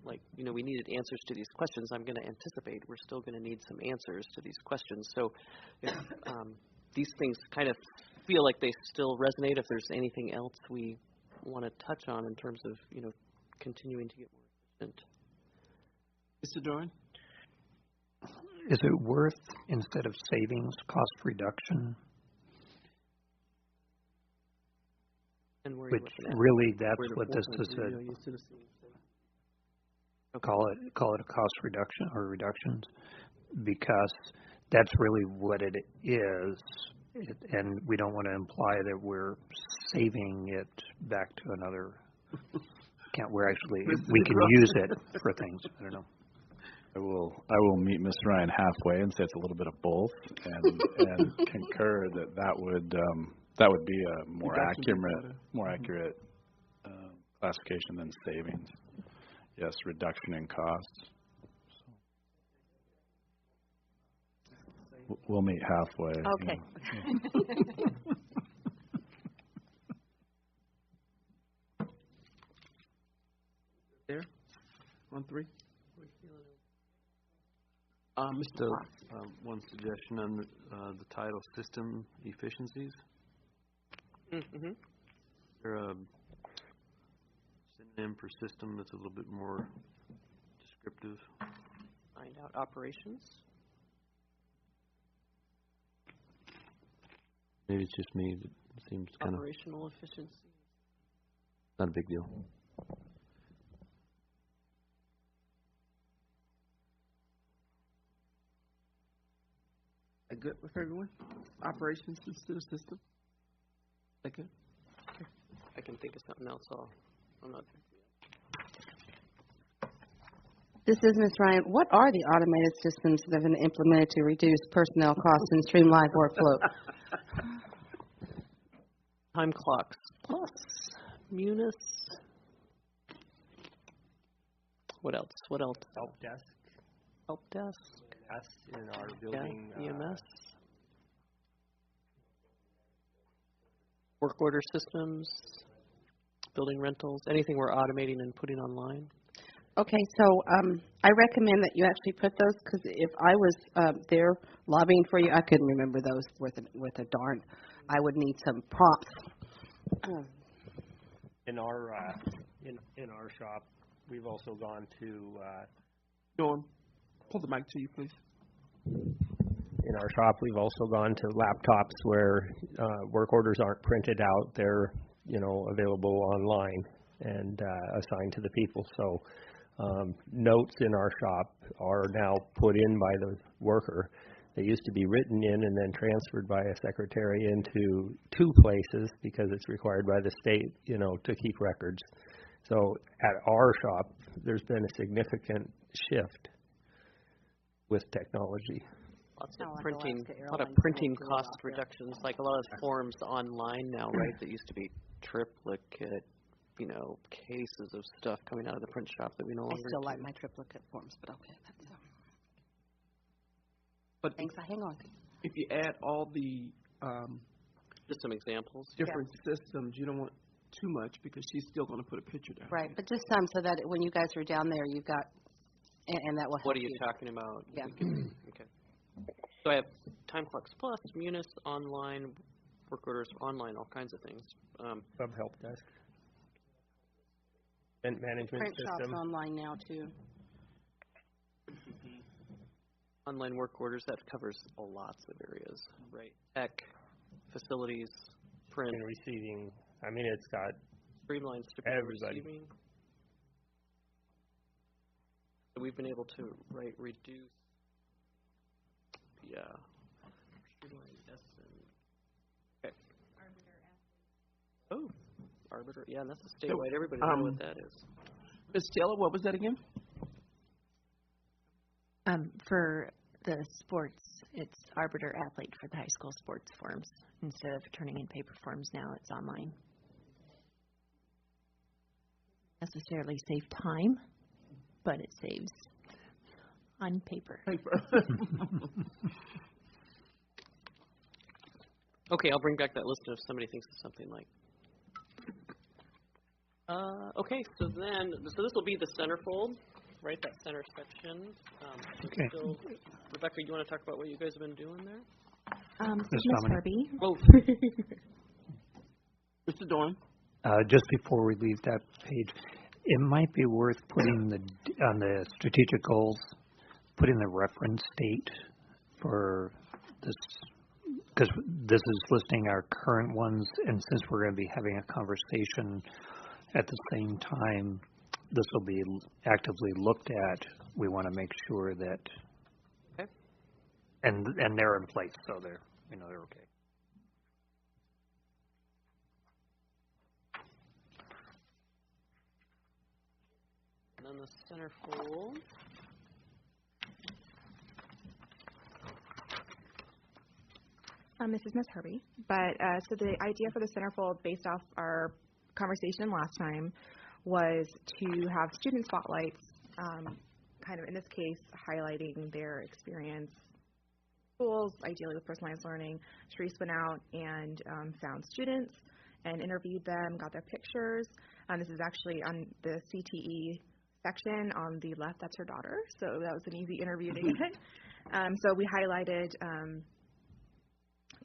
we needed answers to these questions. I'm going to anticipate we're still going to need some answers to these questions. So if, these things kind of feel like they still resonate. If there's anything else we want to touch on in terms of continuing to get more efficient. Mr. Doran? Is it worth, instead of savings, cost reduction? Which really, that's what this is. Call it a cost reduction or reductions, because that's really what it is, and we don't want to imply that we're saving it back to another account. We can use it for things. I don't know. I will meet Ms. Ryan halfway and say it's a little bit of both, and concur that would be a more accurate classification than savings. Yes, reduction in costs. We'll meet halfway. Okay. There? 1-3? Just one suggestion on the title, system efficiencies. Mm-hmm. Is there a synonym for system that's a little bit more descriptive? Find out operations. Maybe it's just me, but it seems kind of operational efficiency. Not a big deal. Good with everyone? Operations instead of system? That good? Okay. I can think of something else. I'm not. This is Ms. Ryan. What are the automated systems that have been implemented to reduce personnel costs and streamline workflow? Time clocks plus Munis. What else? Help desk. Help desk. Us in our building. Yeah, EMS. Work order systems. Building rentals. Anything we're automating and putting online. Okay, so I recommend that you actually put those, because if I was there lobbying for you, I couldn't remember those with a darn. I would need some prompts. In our in our shop, we've also gone to. Dawn, pull the mic to you, please. In our shop, we've also gone to laptops where work orders aren't printed out; they're available online and assigned to the people. So notes in our shop are now put in by the worker. They used to be written in and then transferred by a secretary into two places because it's required by the state, to keep records. So at our shop, there's been a significant shift with technology. Lots of printing cost reductions, like a lot of forms online now, right? That used to be triplicate, cases of stuff coming out of the print shop that we no longer. I still like my triplicate forms, but okay. But thanks. I hang on. If you add all the just some examples, different systems, you don't want too much because she's still going to put a picture down. Right, but just some so that when you guys are down there, you've got, and that will help. What are you talking about? Yeah. Okay. So I have Time Clocks Plus, Munis, online, work orders online, all kinds of things. Sub help desk. And management print system. Shop's online now too. Online work orders, that covers lots of areas, right? Tech, facilities, print. And receiving. I mean, it's got streamlines to everybody. Receiving. So we've been able to reduce. Yeah. Okay. Oh, Arbiter. Yeah, and that's a statewide. Everybody knows what that is. Ms. Taylor, what was that again? For the sports, it's Arbiter Athlete for the high school sports forms. Instead of turning in paper forms now, it's online. Necessarily save time, but it saves On paper. Okay, I'll bring back that list if somebody thinks of something like. Okay, so this will be the centerfold, right? That center section. Okay. So, Rebecca, you want to talk about what you guys have been doing there? This is Ms. Herbie. Oh. Mr. Dorn. Just before we leave that page, it might be worth putting on the strategic goals, putting the reference date for this, because this is listing our current ones, and since we're going to be having a conversation at the same time, this will be actively looked at. We want to make sure that, okay, and they're in place, so they're okay. And then the centerfold. This is Ms. Herbie. But so the idea for the centerfold, based off our conversation last time, was to have student spotlights, kind of in this case highlighting their experience in schools, ideally with personalized learning. Sharice went out and found students and interviewed them, got their pictures. This is actually on the CTE section on the left. That's her daughter, so that was an easy interview to get. So we highlighted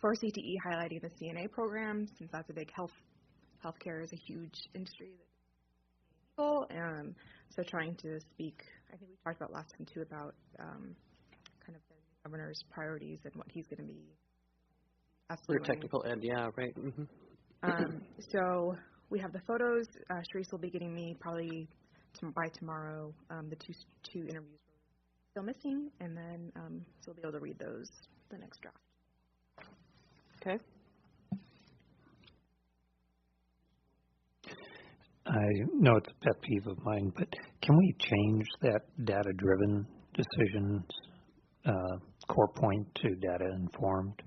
for CTE, highlighting the CNA program, since that's a big healthcare is a huge industry. So trying to speak, I think we talked about last time too about kind of the governor's priorities and what he's going to be. For technical ed, yeah, right. Mm-hmm. So we have the photos. Sharice will be getting me probably by tomorrow the two interviews we're still missing, and then so we'll be able to read those the next draft. Okay. I know it's a pet peeve of mine, but can we change that data-driven decisions core point to data-informed,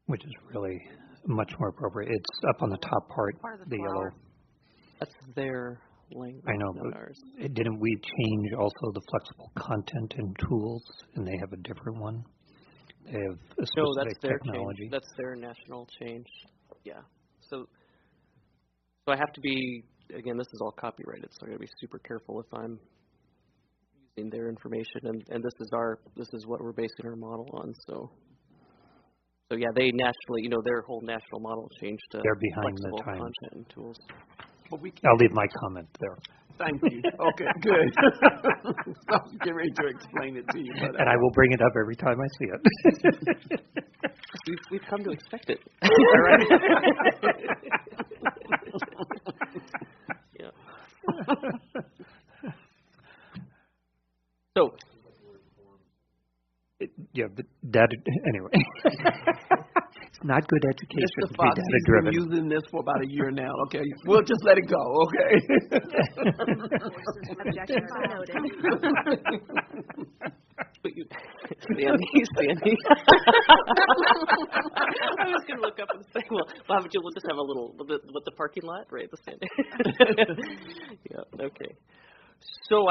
which is really much more appropriate? It's up on the top part, the yellow. That's their language. I know, but didn't we change also the flexible content and tools, and they have a different one? They have a specific that's their technology. Change. That's their national change. Yeah. So I have to be, again, this is all copyrighted, so I got to be super careful if I'm using their information, and this is what we're basing our model on. So yeah, they nationally, their whole national model changed to they're behind flexible the times. content and tools. Well, I'll leave my comment there. Thank you. Okay, good. I was getting ready to explain it to you. But, and I will bring it up every time I see it. We've come to expect it. All right. Yeah. So. But data, anyway. It's not good education to be data-driven. He's been using this for about a year now, okay? We'll just let it go, okay? Objection noted. Sandy. I was going to look up and say, we'll just have a little, with the parking lot, right, the Sandy. Yeah, okay. So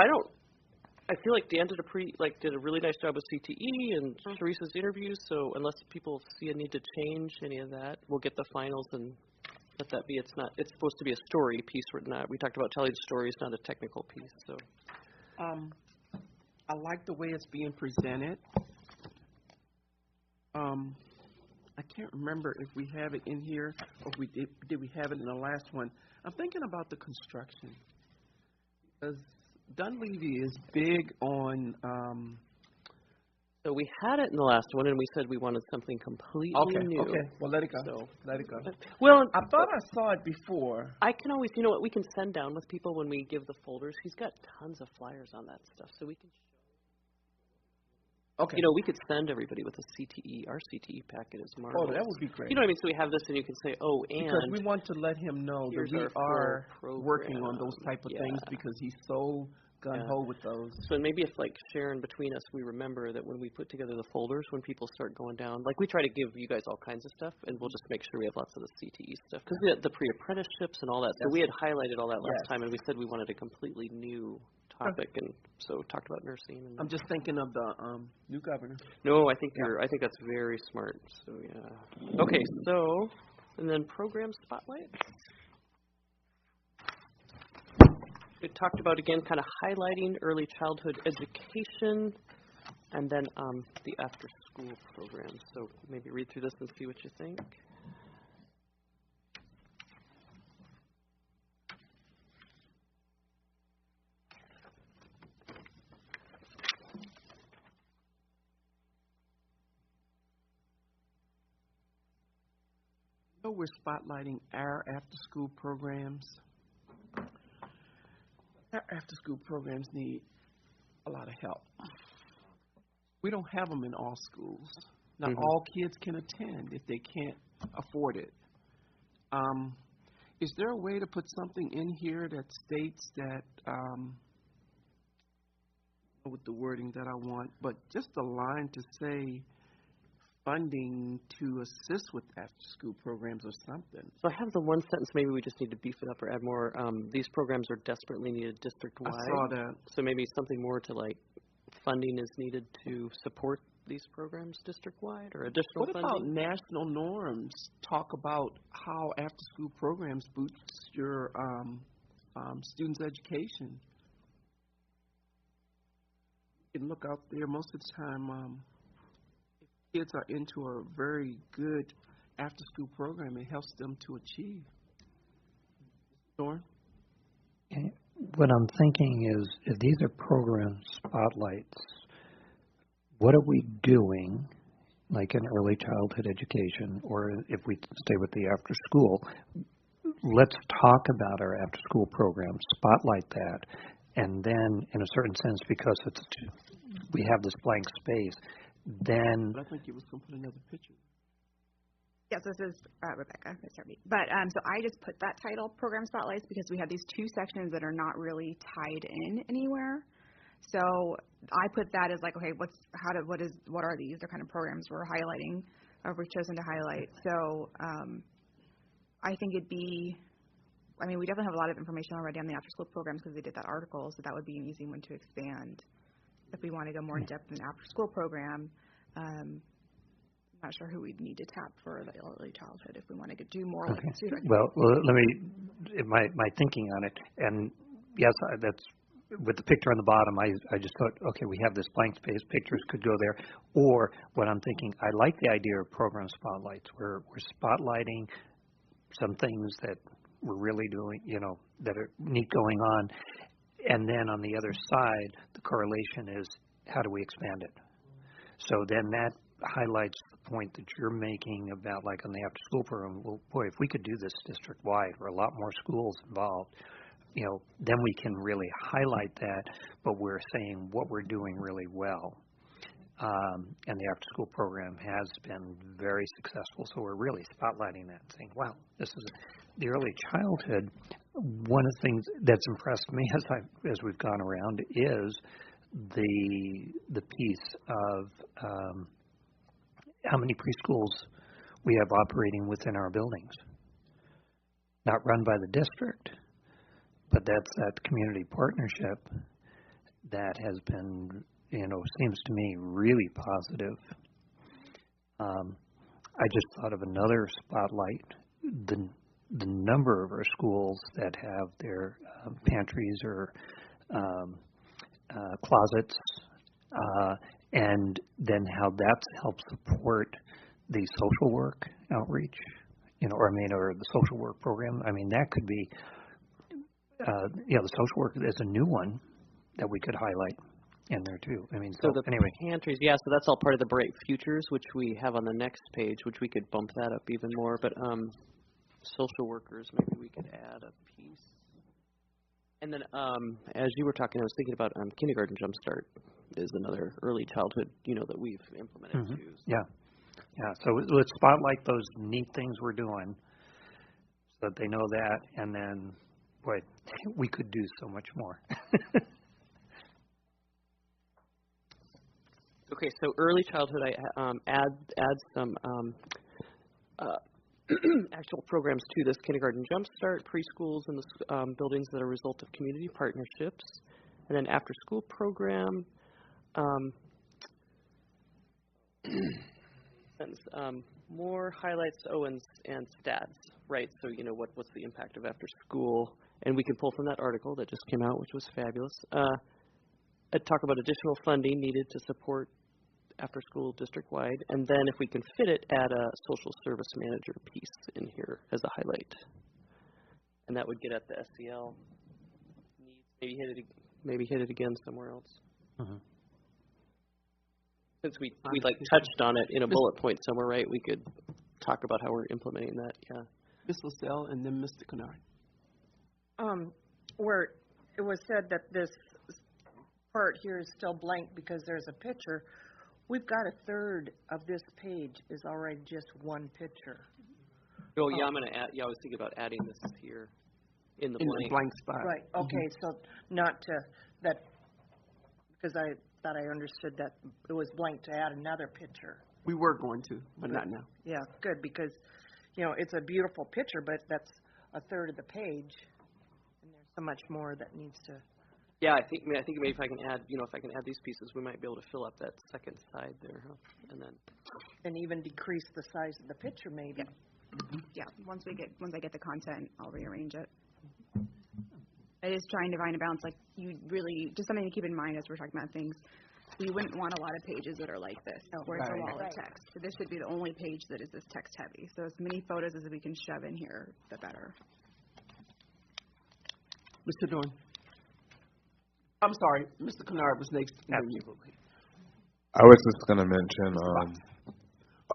I feel like Dan did a really nice job with CTE and Sharice's interviews. So unless people see a need to change any of that, we'll get the finals and let that be. It's supposed to be a story piece. We talked about telling stories, not a technical piece. So, I like the way it's being presented. I can't remember if we have it in here or if we did we have it in the last one. I'm thinking about the construction because Dunleavy is big on. So we had it in the last one, and we said we wanted something completely new. Okay, well, let it go. So, let it go. Well, I thought I saw it before. I can always, you know what, we can send down with people when we give the folders. He's got tons of flyers on that stuff, so we can show. Okay. We could send everybody with a CTE. Our CTE packet is marvelous. Oh, that would be great. You know what I mean? So we have this, and you can say, and because we want to let him know that we are working on those type of things because he's so gung-ho with those. So maybe if, like, Sharon, between us, we remember that when we put together the folders, when people start going down, like, we try to give you guys all kinds of stuff, and we'll just make sure we have lots of the CTE stuff. Because we had the pre-apprenticeships and all that. So we had highlighted all that last time, and we said we wanted a completely new topic, and so talked about nursing. And I'm just thinking of the new governor. No, I think I think that's very smart. So, yeah. Okay, so, and then program spotlight. We talked about, again, kind of highlighting early childhood education and then the after-school program. So maybe read through this and see what you think. So we're spotlighting our after-school programs. Our after-school programs need a lot of help. We don't have them in all schools. Not all kids can attend if they can't afford it. Is there a way to put something in here that states that, with the wording that I want, but just a line to say funding to assist with after-school programs or something? So I have the one sentence, maybe we just need to beef it up or add more. These programs are desperately needed district-wide. I saw that. So maybe something more to, like, funding is needed to support these programs district-wide or additional funding? What about national norms? Talk about how after-school programs boost your students' education. You can look out there most of the time. Kids are into a very good after-school program. It helps them to achieve. Dawn? What I'm thinking is, if these are program spotlights, what are we doing, like in early childhood education, or if we stay with the after-school, let's talk about our after-school program, spotlight that, and then, in a certain sense, because we have this blank space, then... But I think you was going to put another picture. Yes, this is Rebecca. But so I just put that title, Program Spotlights, because we have these two sections that are not really tied in anywhere. So I put that as like, okay, what are these? They're kind of programs we're highlighting, or we've chosen to highlight. So I think we definitely have a lot of information already on the after-school programs because they did that article, so that would be an easy one to expand. If we want to go more in depth in the after-school program, I'm not sure who we'd need to tap for the early childhood if we want to do more. Okay. Well, let me, my thinking on it, and yes, that's, with the picture on the bottom, I just thought, okay, we have this blank space, pictures could go there, or what I'm thinking, I like the idea of program spotlights, where we're spotlighting some things that we're really doing, that are neat going on, and then on the other side, the correlation is, how do we expand it? So then that highlights the point that you're making about, like, on the after-school program. Well, boy, if we could do this district-wide, or a lot more schools involved, then we can really highlight that, but we're saying what we're doing really well. And the after-school program has been very successful, so we're really spotlighting that, saying, wow, this is the early childhood. One of the things that's impressed me as we've gone around is the piece of how many preschools we have operating within our buildings. Not run by the district, but that's that community partnership that has been, seems to me really positive. I just thought of another spotlight, the number of our schools that have their pantries or closets, and then how that's helped support the social work outreach, or the social work program. That could be, the social work is a new one that we could highlight in there too. Anyway. Pantries, yeah, so that's all part of the Bright Futures, which we have on the next page, which we could bump that up even more. But social workers, maybe we could add a piece. And then as you were talking, I was thinking about Kindergarten Jumpstart is another early childhood, that we've implemented too. So. Yeah, so let's spotlight those neat things we're doing so that they know that, and then, boy, we could do so much more. Okay, so early childhood, I add some actual programs to this: kindergarten jumpstart, preschools, and the buildings that are a result of community partnerships, and then after-school program. More highlights, and stats, right? So what's the impact of after-school, and we can pull from that article that just came out, which was fabulous. Talk about additional funding needed to support after-school district-wide, and then if we can fit it, add a social service manager piece in here as a highlight, and that would get at the SEL needs. Maybe hit it again somewhere else. Mm-hmm. Since we touched on it in a bullet point somewhere, right? We could talk about how we're implementing that. Yeah. Ms. LaSalle and then Mr. Kennard. Where it was said that this part here is still blank because there's a picture. We've got a third of this page is already just one picture. Oh yeah, I'm gonna add. Yeah, I was thinking about adding this here in the blank spot. Right. Okay. So not to that because I thought I understood that it was blank to add another picture. We were going to, but not now. Yeah, good, because, it's a beautiful picture, but that's a third of the page, and there's so much more that needs to. Yeah, I think maybe if I can add, if I can add these pieces, we might be able to fill up that second side there, huh? And even decrease the size of the picture, maybe. Yeah. Once I get the content, I'll rearrange it. It is trying to find a balance. Like, you really, just something to keep in mind as we're talking about things, we wouldn't want a lot of pages that are like this, where it's a wall of text. So this should be the only page that is this text heavy. So as many photos as we can shove in here, the better. Mr. Dorn. I'm sorry, Mr. Kennard was next. Absolutely. I was just going to mention,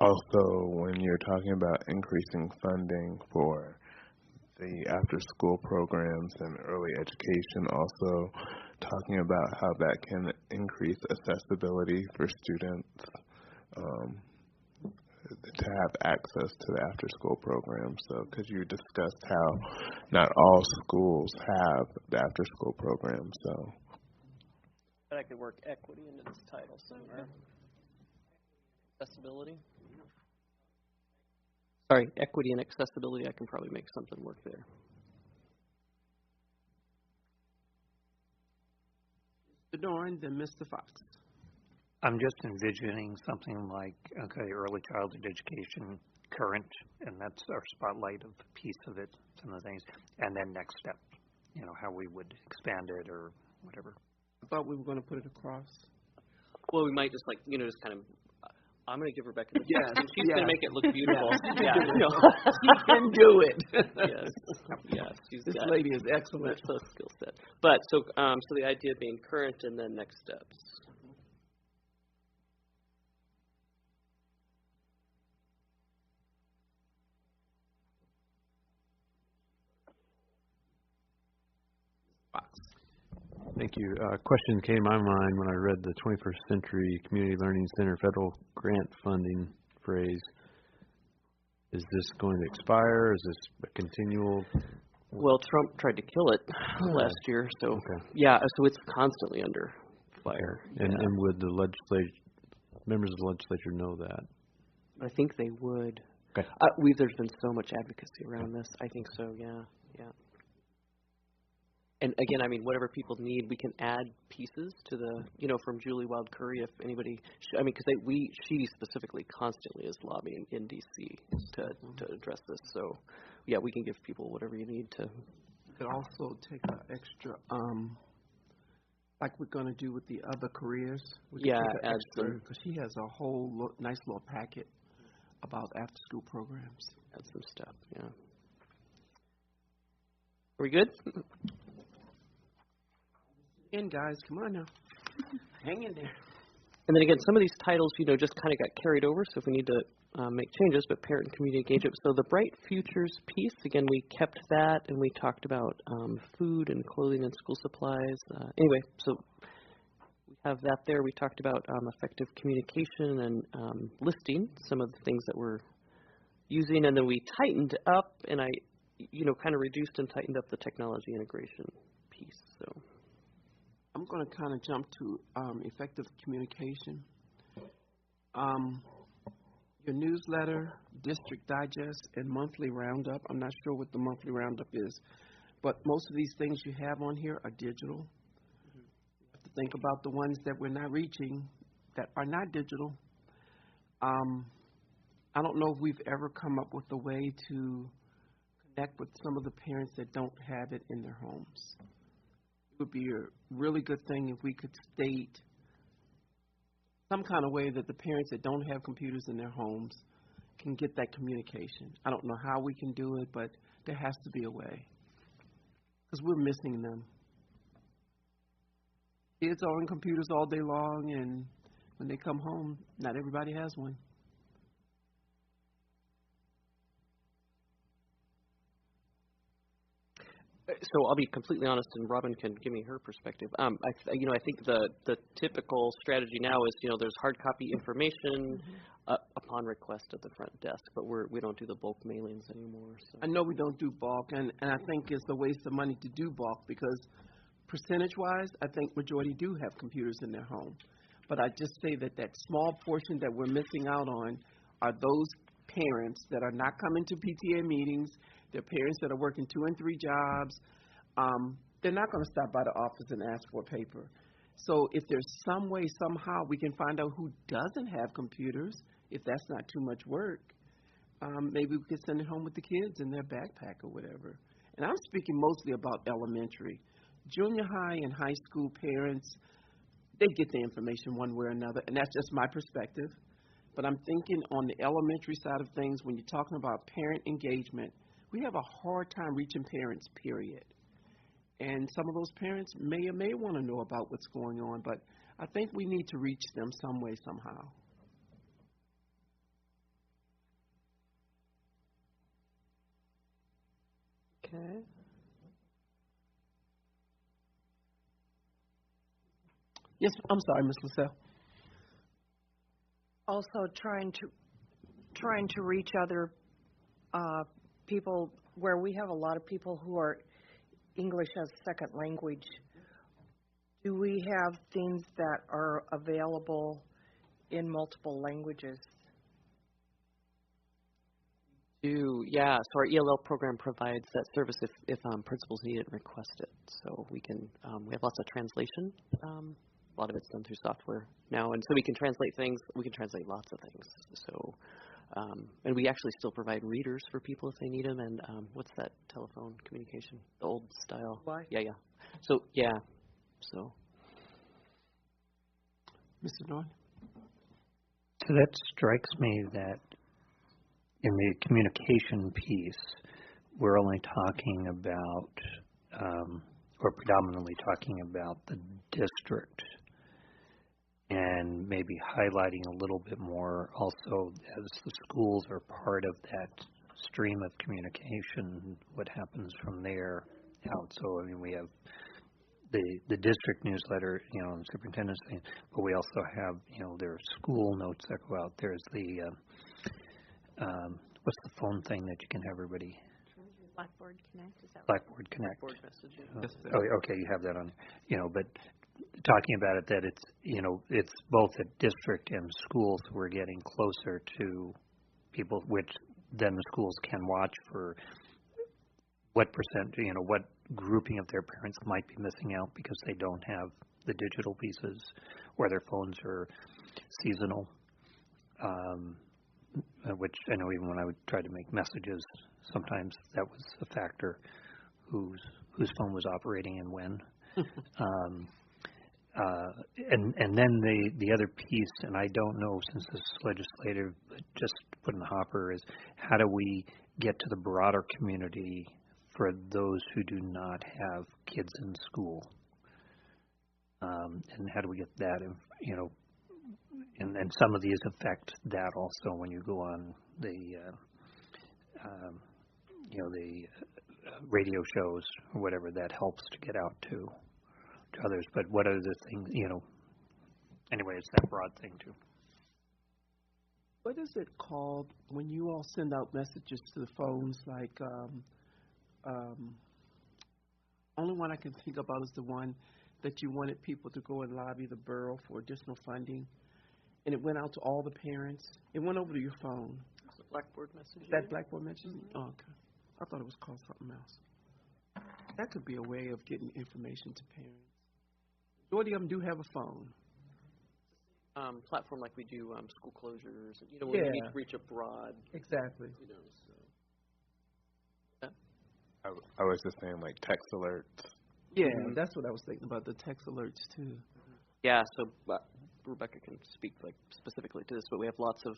also, when you're talking about increasing funding for the after-school programs and early education, also talking about how that can increase accessibility for students to have access to the after-school program. So, because you discussed how not all schools have the after-school program, so. I could work equity into this title somewhere. Accessibility. Sorry, equity and accessibility. I can probably make something work there. Mr. Dorn, then Mr. Fox. I'm just envisioning something like, early childhood education, current, and that's our spotlight of the piece of it, some of the things, and then next step, how we would expand it or whatever. I thought we were going to put it across. Well, we might just just kind of. I'm going to give Rebecca the text, and she's going to make it look beautiful. She can do it. Yes. This lady is excellent. That's a skill set. But so the idea being current and then next steps. Thank you. A question came to my mind when I read the 21st Century Community Learning Center federal grant funding phrase. Is this going to expire? Is this a continual? Well, Trump tried to kill it last year, so so it's constantly under fire. And would the members of the legislature know that? I think they would. Okay. There's been so much advocacy around this. I think so. Yeah. And again, whatever people need, we can add pieces to the, from Julie Wild Curry, if anybody, because she specifically constantly is lobbying in D.C. to address this. So, we can give people whatever you need to. You could also take an extra, like we're going to do with the other careers. Add some. Because she has a whole nice little packet about after-school programs. Add some stuff, Are we good? In, guys, come on now. Hang in there. And then again, some of these titles, just kind of got carried over, so if we need to make changes, but parent and community engagement. So the Bright Futures piece, again, we kept that, and we talked about food and clothing and school supplies. Anyway, so we have that there. We talked about effective communication and listing some of the things that we're using, and then we tightened up, and I, kind of reduced and tightened up the technology integration piece, so. I'm going to kind of jump to effective communication. your newsletter, district digest, and monthly roundup. I'm not sure what the monthly roundup is, but most of these things you have on here are digital. You have to think about the ones that we're not reaching that are not digital. I don't know if we've ever come up with a way to connect with some of the parents that don't have it in their homes. It would be a really good thing if we could state some kind of way that the parents that don't have computers in their homes can get that communication. I don't know how we can do it, but there has to be a way because we're missing them. Kids are on computers all day long, and when they come home, not everybody has one. So I'll be completely honest, and Robin can give me her perspective. I think the typical strategy now is, there's hard copy information upon request at the front desk, but we don't do the bulk mailings anymore. So. I know we don't do bulk, and I think it's a waste of money to do bulk because percentage-wise, I think majority do have computers in their home. But I just say that small portion that we're missing out on are those parents that are not coming to PTA meetings. They're parents that are working 2 and 3 jobs. They're not going to stop by the office and ask for a paper. So if there's some way, somehow, we can find out who doesn't have computers, if that's not too much work, maybe we could send it home with the kids in their backpack or whatever. And I'm speaking mostly about elementary. Junior high and high school parents, they get the information one way or another, and that's just my perspective. But I'm thinking on the elementary side of things, when you're talking about parent engagement, we have a hard time reaching parents, period. And some of those parents may or may want to know about what's going on, but I think we need to reach them some way, somehow. Okay. Yes, I'm sorry, Ms. LaSalle. Also trying to reach other people where we have a lot of people who are English as second language. Do we have things that are available in multiple languages? Yeah, so our ELL program provides that service if principals need it and request it. So we have lots of translation. A lot of it's done through software now, and so we can translate things. We can translate lots of things. So, and we actually still provide readers for people if they need them. And what's that telephone communication? The old style. Why? Yeah. So yeah. So. Mr. Norton? So that strikes me that in the communication piece, we're only talking about, or predominantly talking about the district, and maybe highlighting a little bit more also as the schools are part of that stream of communication, what happens from there out. So, we have the district newsletter, and the superintendent's thing, but we also have, there are school notes that go out. There's the, what's the phone thing that you can have everybody? Blackboard Connect, is that right? Blackboard Connect. Blackboard messaging. Okay, you have that on. But talking about it, that it's, it's both at district and schools. We're getting closer to people, which then the schools can watch for what percent, what grouping of their parents might be missing out because they don't have the digital pieces, or their phones are seasonal. Which I know even when I would try to make messages, sometimes that was a factor, whose phone was operating and when. And then the other piece, and I don't know since this is legislative, but just put in the hopper, is how do we get to the broader community for those who do not have kids in school? And how do we get that, and some of these affect that also when you go on the radio shows or whatever, that helps to get out to others. But what are the things, anyway, it's that broad thing too. What is it called when you all send out messages to the phones, like, only one I can think about is the one that you wanted people to go and lobby the borough for additional funding. and it went out to all the parents. It went over to your phone. Is it Blackboard messaging? Is that Blackboard messaging? Oh, okay. I thought it was called something else. That could be a way of getting information to parents. Majority of them do have a phone. Platform like we do school closures, when we need to reach a broad. Exactly. So. I was just saying, like, text alerts. Yeah, that's what I was thinking about, the text alerts, too. Yeah, so Rebecca can speak specifically to this, but we have lots of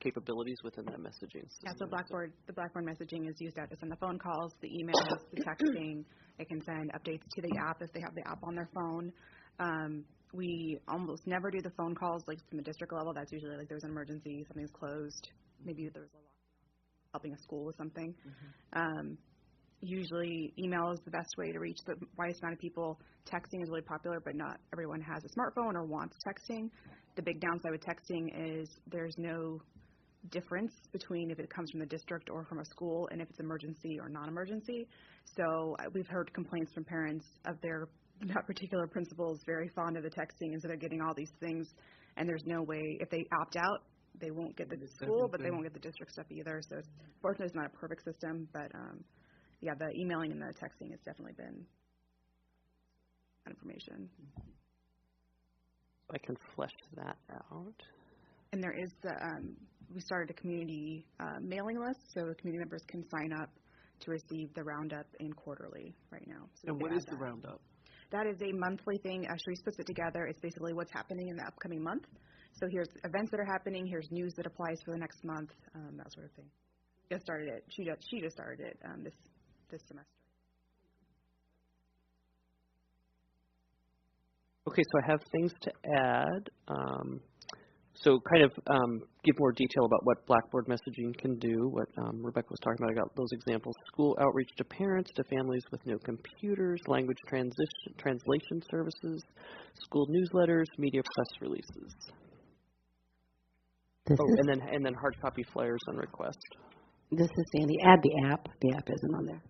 capabilities within that messaging system. Yeah, so the Blackboard messaging is used to send the phone calls, the emails, the texting. It can send updates to the app if they have the app on their phone. We almost never do the phone calls from the district level. That's usually there's an emergency, something's closed, maybe there's a lockdown, helping a school with something. Usually email is the best way to reach the widest amount of people. Texting is really popular, but not everyone has a smartphone or wants texting. The big downside with texting is there's no difference between if it comes from the district or from a school and if it's emergency or non-emergency. So we've heard complaints from parents of that particular principal is very fond of the texting, and so they're getting all these things, and there's no way, if they opt out, they won't get the school, but they won't get the district stuff either. So fortunately, it's not a perfect system, but the emailing and the texting has definitely been information. I can flesh that out. And there is we started a community mailing list, so community members can sign up to receive the roundup in quarterly right now. So and what is the roundup? That is a monthly thing. Sharice puts it together. It's basically what's happening in the upcoming month. So here's events that are happening. Here's news that applies for the next month. That sort of thing. Just started it. She just started it this semester. Okay, so I have things to add. So kind of give more detail about what Blackboard messaging can do, what Rebecca was talking about. I got those examples. School outreach to parents, to families with no computers, language translation services, school newsletters, media press releases. And then hard copy flyers on request. This is Sandy. Add the app. The app isn't on there.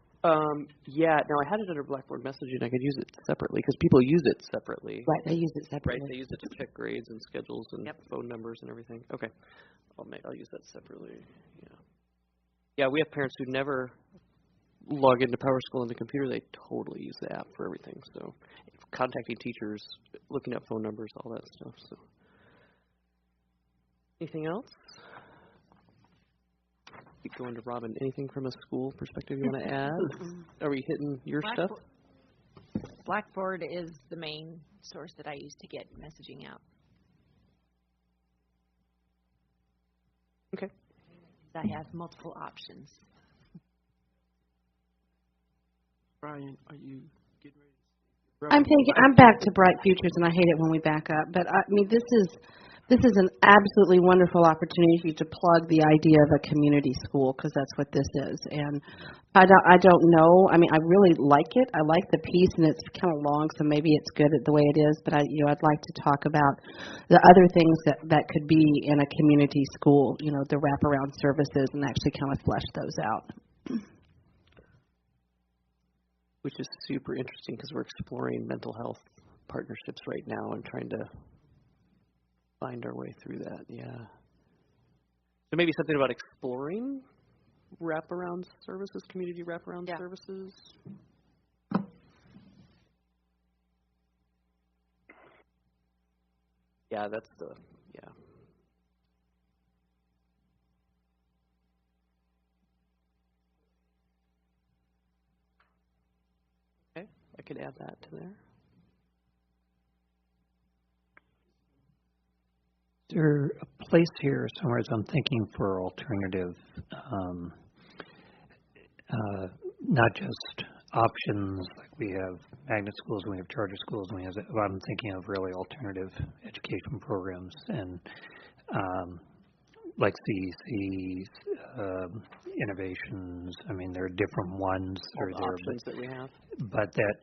Yeah, now I had it under Blackboard messaging. I could use it separately because people use it separately. Right, they use it separately. Right, they use it to check grades and schedules and phone numbers and everything. Okay, I'll use that separately. Yeah, we have parents who never log into PowerSchool on the computer. They totally use the app for everything. So contacting teachers, looking up phone numbers, all that stuff. So anything else? Keep going to Robin. Anything from a school perspective you want to add? Are we hitting your stuff? Blackboard is the main source that I use to get messaging out. Okay. I have multiple options. Brian, are you getting I'm ready? back to Bright Futures, and I hate it when we back up. But I mean, this is an absolutely wonderful opportunity to plug the idea of a community school, because that's what this is. And I don't know. I mean, I really like it. I like the piece, and it's kind of long, so maybe it's good the way it is. But I'd like to talk about the other things that could be in a community school. The wraparound services, and actually kind of flesh those out. Which is super interesting because we're exploring mental health partnerships right now and trying to find our way through that, yeah. So maybe something about exploring wraparound services, community wraparound services. Yeah, that's Okay, I could add that to there. Is there a place here somewhere as I'm thinking for alternative, not just options, like we have magnet schools and we have charter schools, and I'm thinking of really alternative education programs and like CECs, innovations. I mean, there are different ones that are there, options that we have, but that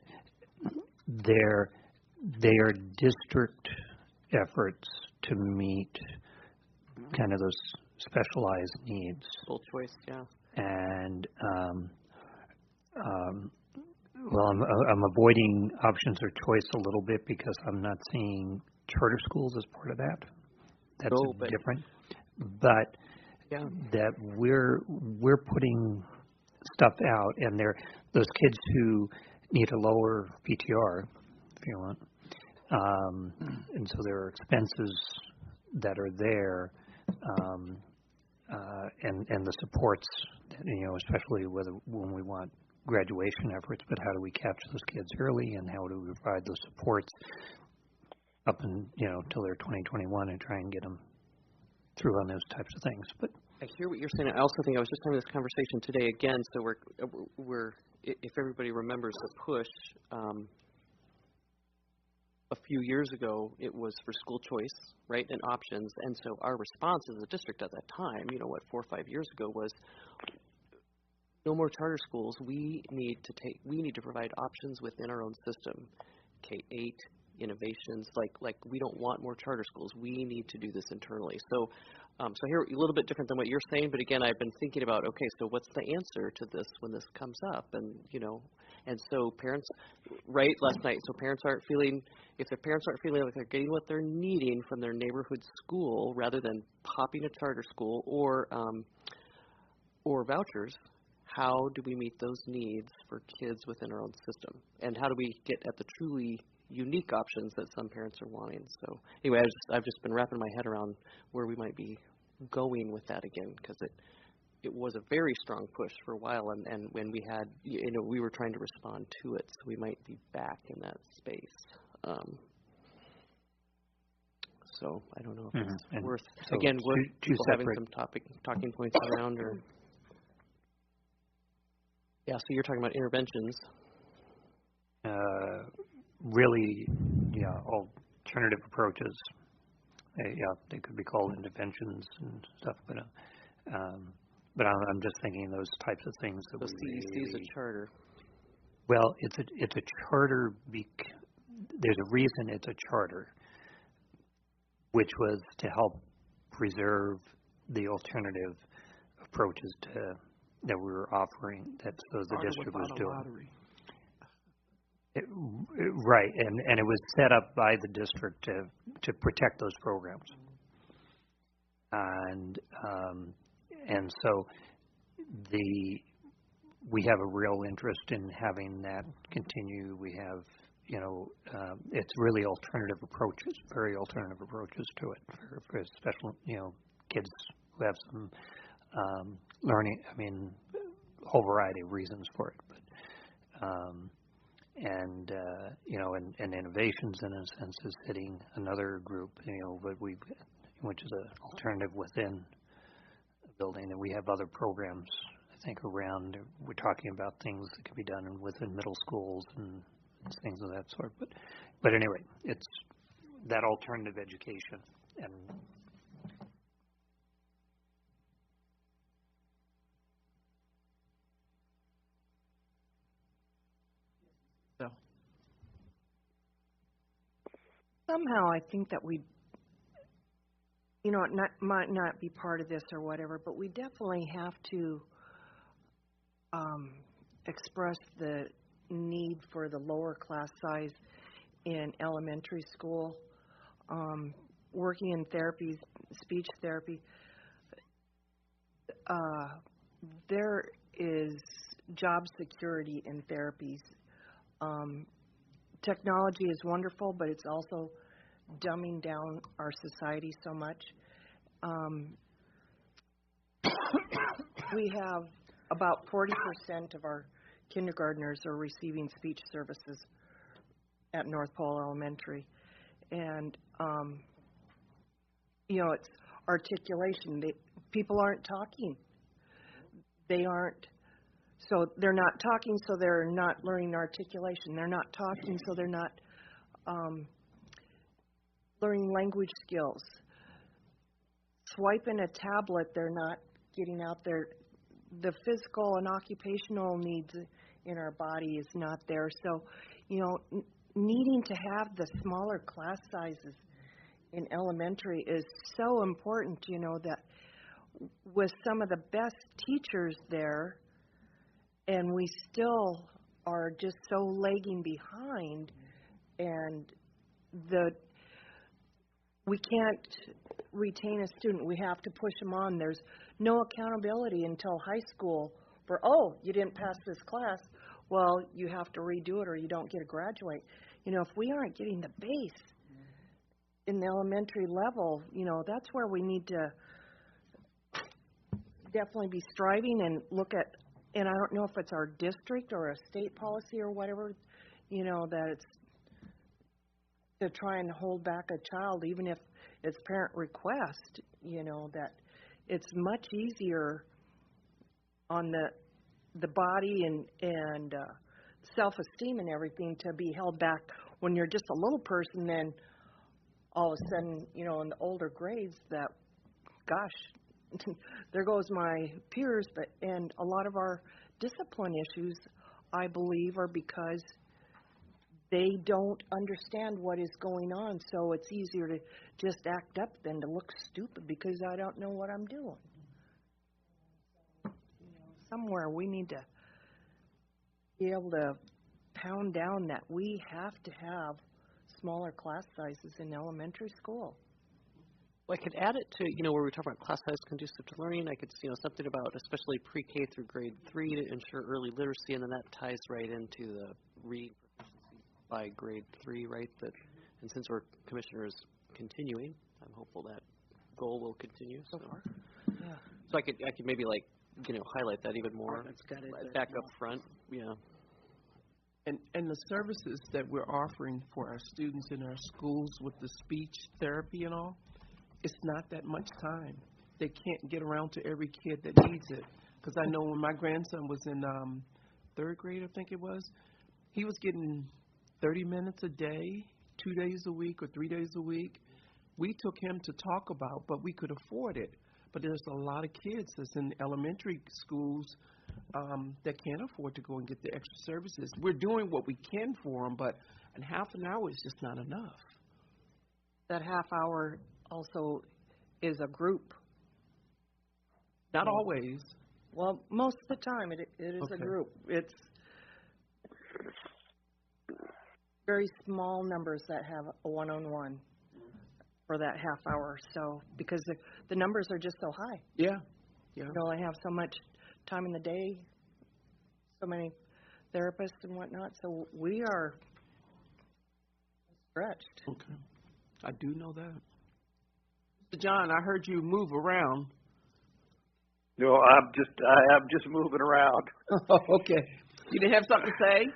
they are district efforts to meet kind of those specialized needs. School choice, yeah. And I'm avoiding options or choice a little bit because I'm not seeing charter schools as part of that. that's different. But that we're putting stuff out, and those kids who need a lower PTR, if you want, and so there are expenses that are there, and the supports, especially when we want graduation efforts, but how do we capture those kids early, and how do we provide those supports up till they're 2021 and try and get them through on those types of things. But I hear what you're saying. I also think I was just having this conversation today again. So we're if everybody remembers the push a few years ago, it was for school choice, right, and options. And so our response as a district at that time, 4 or 5 years ago, was no more charter schools. We need to provide options within our own system. K-8, innovations, like we don't want more charter schools. We need to do this internally. So here a little bit different than what you're saying, but again, I've been thinking about, okay, so what's the answer to this when this comes up? And and so parents, right, last night, so if their parents aren't feeling like they're getting what they're needing from their neighborhood school, rather than popping a charter school or vouchers, how do we meet those needs for kids within our own system? And how do we get at the truly unique options that some parents are wanting? So anyway, I've just been wrapping my head around where we might be going with that again, because it was a very strong push for a while, and when we had, we were trying to respond to it, so we might be back in that space. So I don't know if it's worth people having some talking points around, or so you're talking about interventions. Really, alternative approaches. They could be called interventions and stuff, but I'm just thinking those types of things that CEC is a charter. Well, it's a charter. There's a reason it's a charter, which was to help preserve the alternative approaches that we were offering. That the district was doing. Right, and it was set up by the district to protect those programs, and so we have a real interest in having that continue. We have it's really alternative approaches, very alternative approaches to it for special kids who have some learning. I mean, a whole variety of reasons for it, but. And innovations, in a sense, is hitting another group, but which is an alternative within a building. And we have other programs, I think, around. We're talking about things that can be done within middle schools and things of that sort. But anyway, it's that alternative education. And somehow I think that we, it might not be part of this or whatever, but we definitely have to express the need for the lower class size in elementary school. Working in therapies, speech therapy, there is job security in therapies. Technology is wonderful, but it's also dumbing down our society so much. We have about 40% of our kindergartners are receiving speech services at North Pole Elementary. And, it's articulation. People aren't talking. So they're not talking, so they're not learning articulation. They're not talking, so they're not learning language skills. Swiping a tablet, they're not getting out there. The physical and occupational needs in our body is not there. So, needing to have the smaller class sizes in elementary is so important, that with some of the best teachers there, and we still are just so lagging behind, and we can't retain a student. We have to push them on. There's no accountability until high school for, oh, you didn't pass this class. Well, you have to redo it or you don't get to graduate. You know, if we aren't getting the base in the elementary level, you know, that's where we need to definitely be striving and look at, and I don't know if it's our district or a state policy or whatever, you know, that it's to try and hold back a child, even if it's parent request, you know, that it's much easier on the body and self-esteem and everything to be held back when you're just a little person. Then all of a sudden, you know, in the older grades, that, gosh, there goes my peers. But and a lot of our discipline issues, I believe, are because they don't understand what is going on. So it's easier to just act up than to look stupid because I don't know what I'm doing. You know, somewhere we need to be able to pound down that we have to have smaller class sizes in elementary school. Well, I could add it to, you know, where we talk about class size conducive to learning. I could, you know, something about especially pre-K through grade 3 to ensure early literacy, and then that ties right into the reading proficiency by grade 3, right? That, and since our commissioner is continuing, I'm hopeful that goal will continue. So, Yeah. So I could maybe, like, you know, highlight that even more. That's got it. Back up front, yeah. And the services that we're offering for our students in our schools with the speech therapy and all, it's not that much time. They can't get around to every kid that needs it. Because I know when my grandson was in third grade, I think it was, he was getting 30 minutes a day, 2 days a week or 3 days a week. We took him to talk about, but we could afford it. But there's a lot of kids that's in elementary schools that can't afford to go and get the extra services. We're doing what we can for them, but in half an hour is just not enough. That half hour also is a group. Not always. Well, most of the time it is Okay. a group. It's very small numbers that have a one-on-one for that half hour. So because the numbers are just so high. Yeah. Yeah. You only have so much time in the day, so many therapists and whatnot. So we are stretched. Okay. I do know that. Mr. John, I heard you move around. No, I'm just moving around. Okay. You didn't have something to say?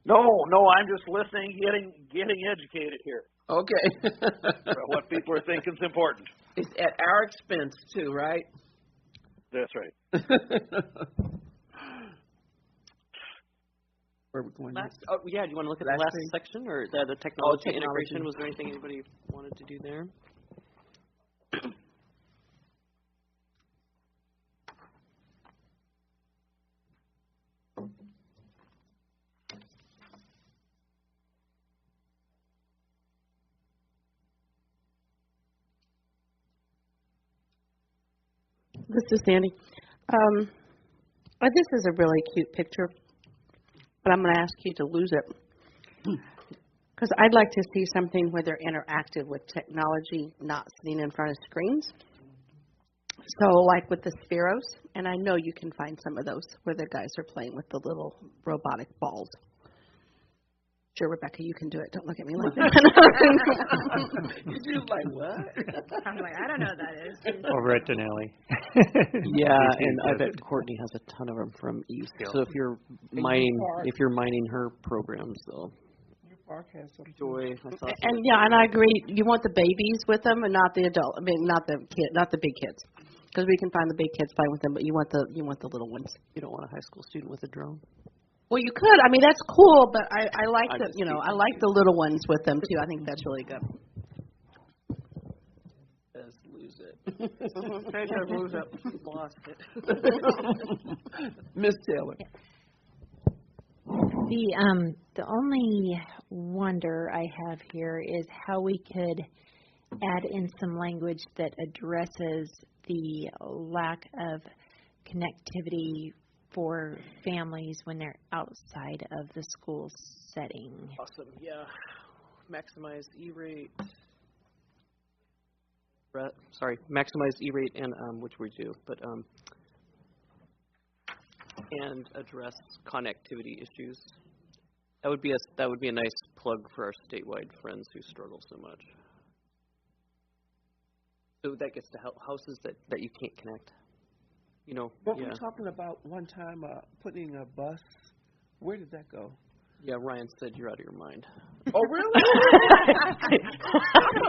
No, I'm just listening, getting educated here. Okay. What people are thinking is important. It's at our expense too, right? That's right. Where are we going next? Oh, yeah, do you want to look at the last section, or the technology integration? Was there anything anybody wanted to do there? This is Sandy. This is a really cute picture, but I'm going to ask you to lose it. Because I'd like to see something where they're interactive with technology, not sitting in front of screens. So like with the Spheros, and I know you can find some of those where the guys are playing with the little robotic balls. Sure, Rebecca, you can do it. Don't look at me like that. You're like, what? I'm like, I don't know what that is. Over at Denali. Yeah, and I bet Courtney has a ton of them from East. So if you're mining her programs, though. Joy, and yeah, and I agree. You want the babies with them, and not the adult. I mean, not the big kids, because we can find the big kids playing with them. But you want the little ones. You don't want a high school student with a drone. Well, you could. I mean, that's cool, but I like I like the little ones with them too. I think that's really good. Let's lose it. Lose it. Lost it. Miss Taylor. The only wonder I have here is how we could add in some language that addresses the lack of connectivity for families when they're outside of the school setting. Awesome. Yeah. Maximize E-rate. maximize E-rate and which we do, but and address connectivity issues. That would be a nice plug for our statewide friends who struggle so much. So that gets to houses that you can't connect. You know. What we were talking about one time, putting a bus. Where did that go? Yeah, Ryan said you're out of your mind. Oh, really?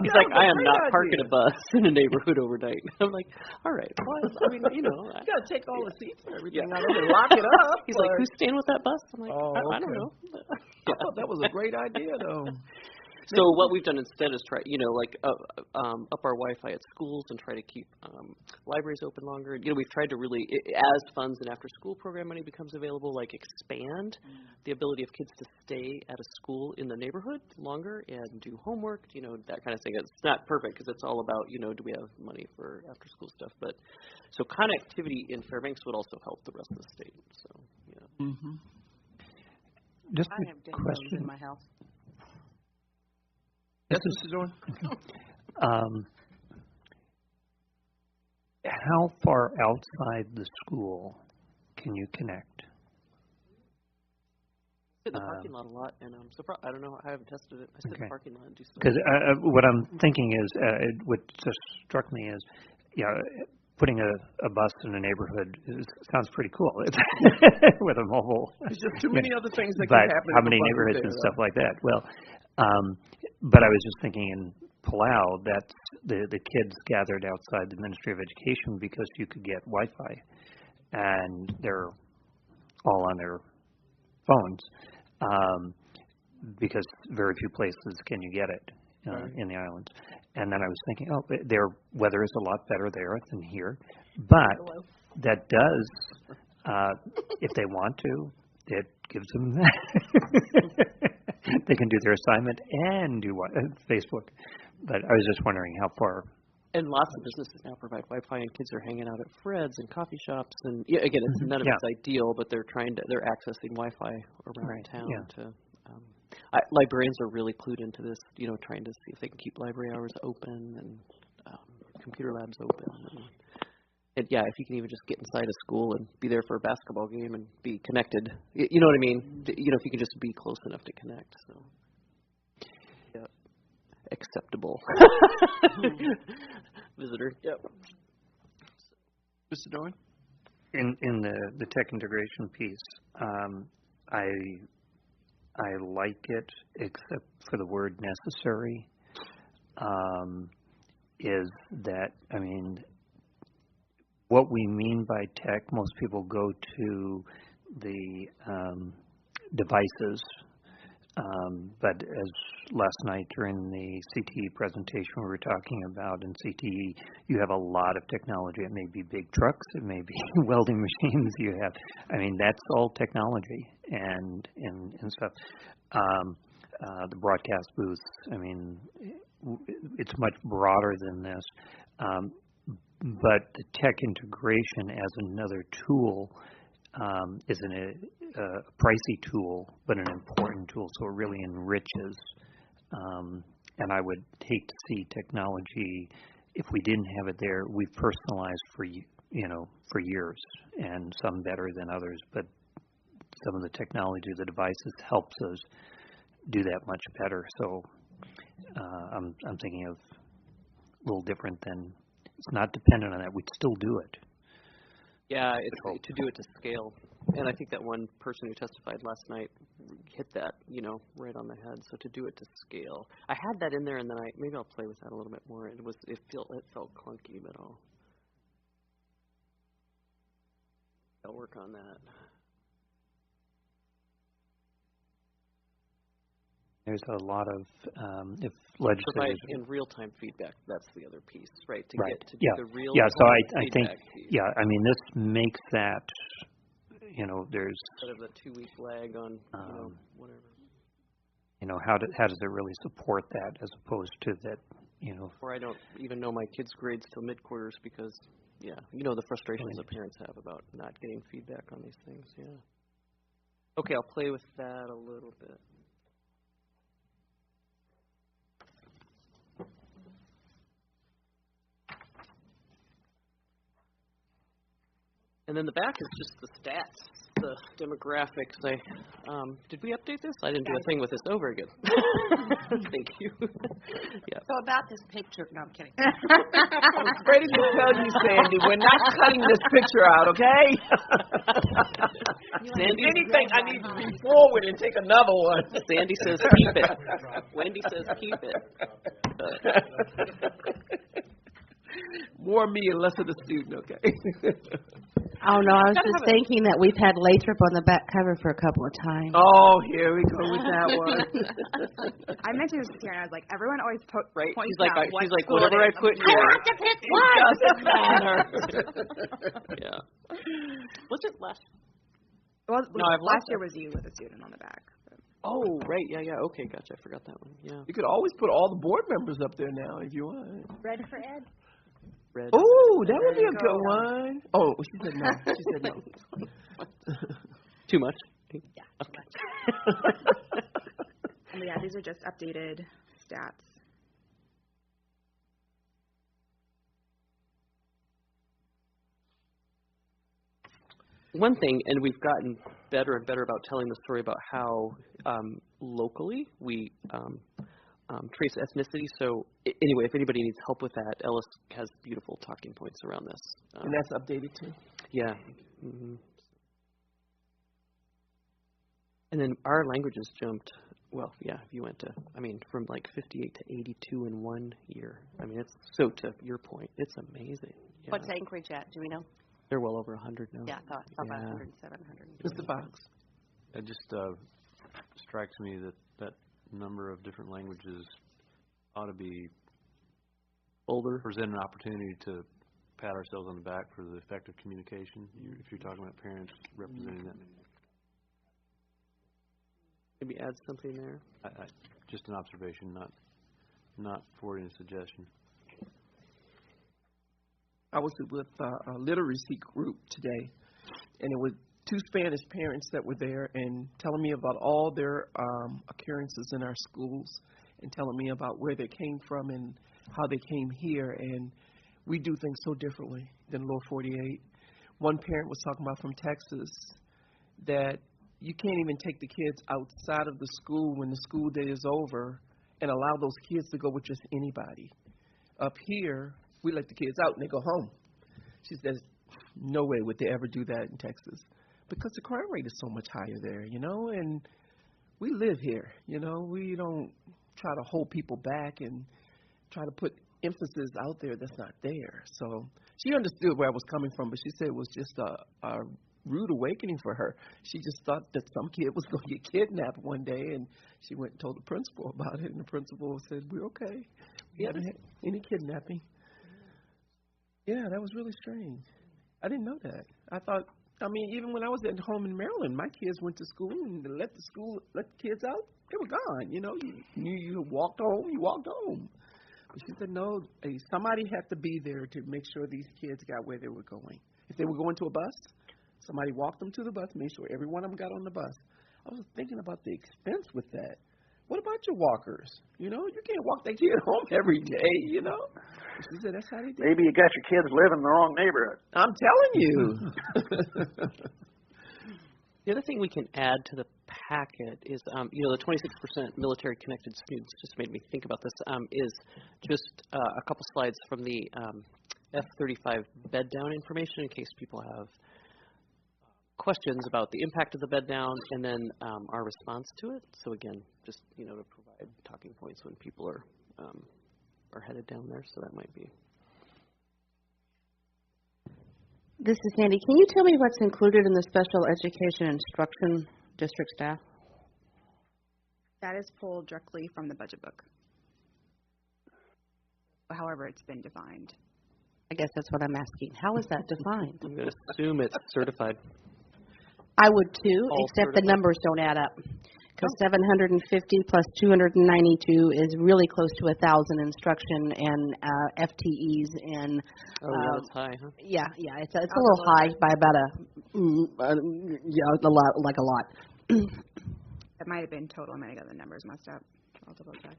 He's like, I am not parking a bus in a neighborhood overnight. I'm like, all right. Well, I mean, you know. You got to take all the seats and everything Yeah. out of it and lock it up. He's like, who's staying with that bus? I'm like, I don't okay. know. I thought that was a great idea, though. So what we've done instead is try, like up our Wi-Fi at schools and try to keep libraries open longer. You know, we've tried to really, as funds and after-school program money becomes available, like expand the ability of kids to stay at a school in the neighborhood longer and do homework, you know, that kind of thing. It's not perfect because it's all about, you know, do we have money for after-school stuff? But so connectivity in Fairbanks would also help the rest of the state. So, yeah. Mm-hmm. Just I have a dinner question. in my house. Yes, Mr. Dorn? How far outside the school can you connect? I sit in the parking lot a lot, and I'm surprised. I don't know. I haven't tested it. I sit in the parking lot and do stuff. Because what I'm thinking is, what just struck me is, putting a bus in a neighborhood sounds pretty cool. It's with a mobile. There's just too many other things that but can happen. how many neighborhoods and stuff like that? Well, but I was just thinking in Palau, that's the kids gathered outside the Ministry of Education because you could get Wi-Fi, and they're all on their phones because very few places can you get it in the islands. And then I was thinking, their weather is a lot better there than here, but that does, if they want to, it gives them they can do their assignment and do Facebook. But I was just wondering how far. And lots of businesses now provide Wi-Fi, and kids are hanging out at Fred's and coffee shops. And again, it's none of it's ideal, but they're accessing Wi-Fi around town. To librarians are really clued into this. You know, trying to see if they can keep library hours open and computer labs open. And if you can even just get inside a school and be there for a basketball game and be connected, you know what I mean? You know, if you can just be close enough to connect. So, acceptable. Visitor. Yep. Mr. Dorn? In the tech integration piece, I like it, except for the word necessary. Is that, I mean, what we mean by tech, most people go to the devices, but as last night during the CTE presentation we were talking about, in CTE you have a lot of technology. It may be big trucks, it may be welding machines, that's all technology and stuff. The broadcast booths, it's much broader than this. But the tech integration as another tool isn't a pricey tool, but an important tool, so it really enriches. And I would hate to see technology, if we didn't have it there, we've personalized for years, and some better than others, but some of the technology, the devices, helps us do that much better. So I'm thinking of a little different than, it's not dependent on that. We'd still do it. Yeah, it's to do it to scale. And I think that one person who testified last night hit that, right on the head. So to do it to scale. I had that in there, and then maybe I'll play with that a little bit more. It felt clunky, but I'll work on that. There's a lot of, if legislators... Provide in real-time feedback, that's the other piece, right? To get to do the real so I think, piece. this makes that, there's... Instead of the 2-week lag on, whatever. How does it really support that as opposed to that, Or I don't even know my kids' grades till mid-quarters because, the frustrations that parents have about not getting feedback on these things, Okay, I'll play with that a little bit. And then the back is just the stats, the demographics. Did we update this? I didn't do a thing with this. Oh, very good. Thank you. Yeah. So about this picture, no, I'm kidding. I was ready to tell you, Sandy, we're not cutting this picture out, okay? Sandy, anything, I need to be forward and take another one. Sandy says keep it. Wendy says keep it. More me and less of the student, okay? Oh, no, I was just thinking that we've had Lathrop on the back cover for a couple of times. Oh, here we go with that one. I mentioned this here, and I was like, everyone always points She's like, out what she's like, school whatever it I is. put I here. have to pick one. It doesn't matter. Yeah. Was it last? Well, No, I've last lost year it. was you with a student on the back. Oh, right. Yeah. Okay, gotcha. I forgot that one. Yeah. You could always put all the board members up there now if you want. Red for Ed. Red. Ooh, that would be a good one. Oh, she said no. She said no. Too much? Yeah. Yeah, these are just updated stats. One thing, and we've gotten better and better about telling the story about how locally we trace ethnicity. So anyway, if anybody needs help with that, Ellis has beautiful talking points around this. And that's updated too? Yeah. Mm-hmm. And then our languages jumped, well, yeah, if you went to, from like 58 to 82 in 1 year. It's so, to your point, it's amazing. Yeah. What's Anchorage at? Do we know? They're well over 100 now. Yeah, I thought about 107, 100. Mr. Fox. It just strikes me that number of different languages ought to be present an opportunity to pat ourselves on the back for the effective communication. If you're talking about parents representing that many. Maybe add something there. Just an observation, not forwarding a suggestion. I was with a literacy group today, and it was 2 Spanish parents that were there and telling me about all their occurrences in our schools and telling me about where they came from and how they came here. And we do things so differently than Lower 48. One parent was talking about from Texas that you can't even take the kids outside of the school when the school day is over and allow those kids to go with just anybody. Up here, we let the kids out and they go home. She says, no way would they ever do that in Texas because the crime rate is so much higher there, and we live here, we don't try to hold people back and try to put emphasis out there that's not there. So she understood where I was coming from, but she said it was just a rude awakening for her. She just thought that some kid was going to get kidnapped one day, and she went and told the principal about it, and the principal said, we're okay. We haven't had any kidnapping. Yeah, that was really strange. I didn't know that. I thought, even when I was at home in Maryland, my kids went to school and let the kids out, they were gone. You walked home, you walked home. But she said, no, somebody had to be there to make sure these kids got where they were going. If they were going to a bus, somebody walked them to the bus, made sure every one of them got on the bus. I was thinking about the expense with that. What about your walkers? You can't walk that kid home every day, She said, that's how they did. Maybe you got your kids living in the wrong neighborhood. I'm telling you. The other thing we can add to the packet is, the 26% military-connected students just made me think about this, is just a couple slides from the F-35 bed-down information in case people have questions about the impact of the bed-down and then our response to it. So again, just, to provide talking points when people are headed down there, so that might be. This is Sandy. Can you tell me what's included in the special education instruction district staff? That is pulled directly from the budget book. However, it's been defined. I guess that's what I'm asking. How is that defined? I'm going to assume it's certified. I would too, All except certified. the numbers don't add up. Because 750 plus 292 is really close to 1,000 instruction and FTEs and. That's high, huh? Yeah, it's a little high by about a lot, like a lot. It might have been total. I might have got the numbers messed up. I'll double check.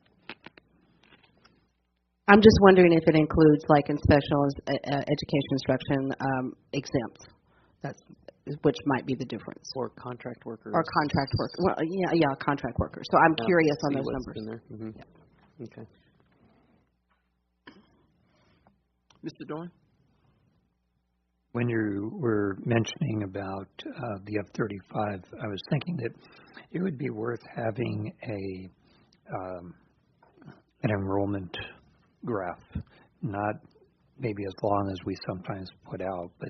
I'm just wondering if it includes, like in special education instruction, exempts. which might be the difference. Or contract workers. Or contract workers. Well, yeah, contract workers. So I'm curious on those numbers. In there. Mm-hmm. Yeah. Okay. Mr. Dorn? When you were mentioning about the F-35, I was thinking that it would be worth having an enrollment graph, not maybe as long as we sometimes put out, but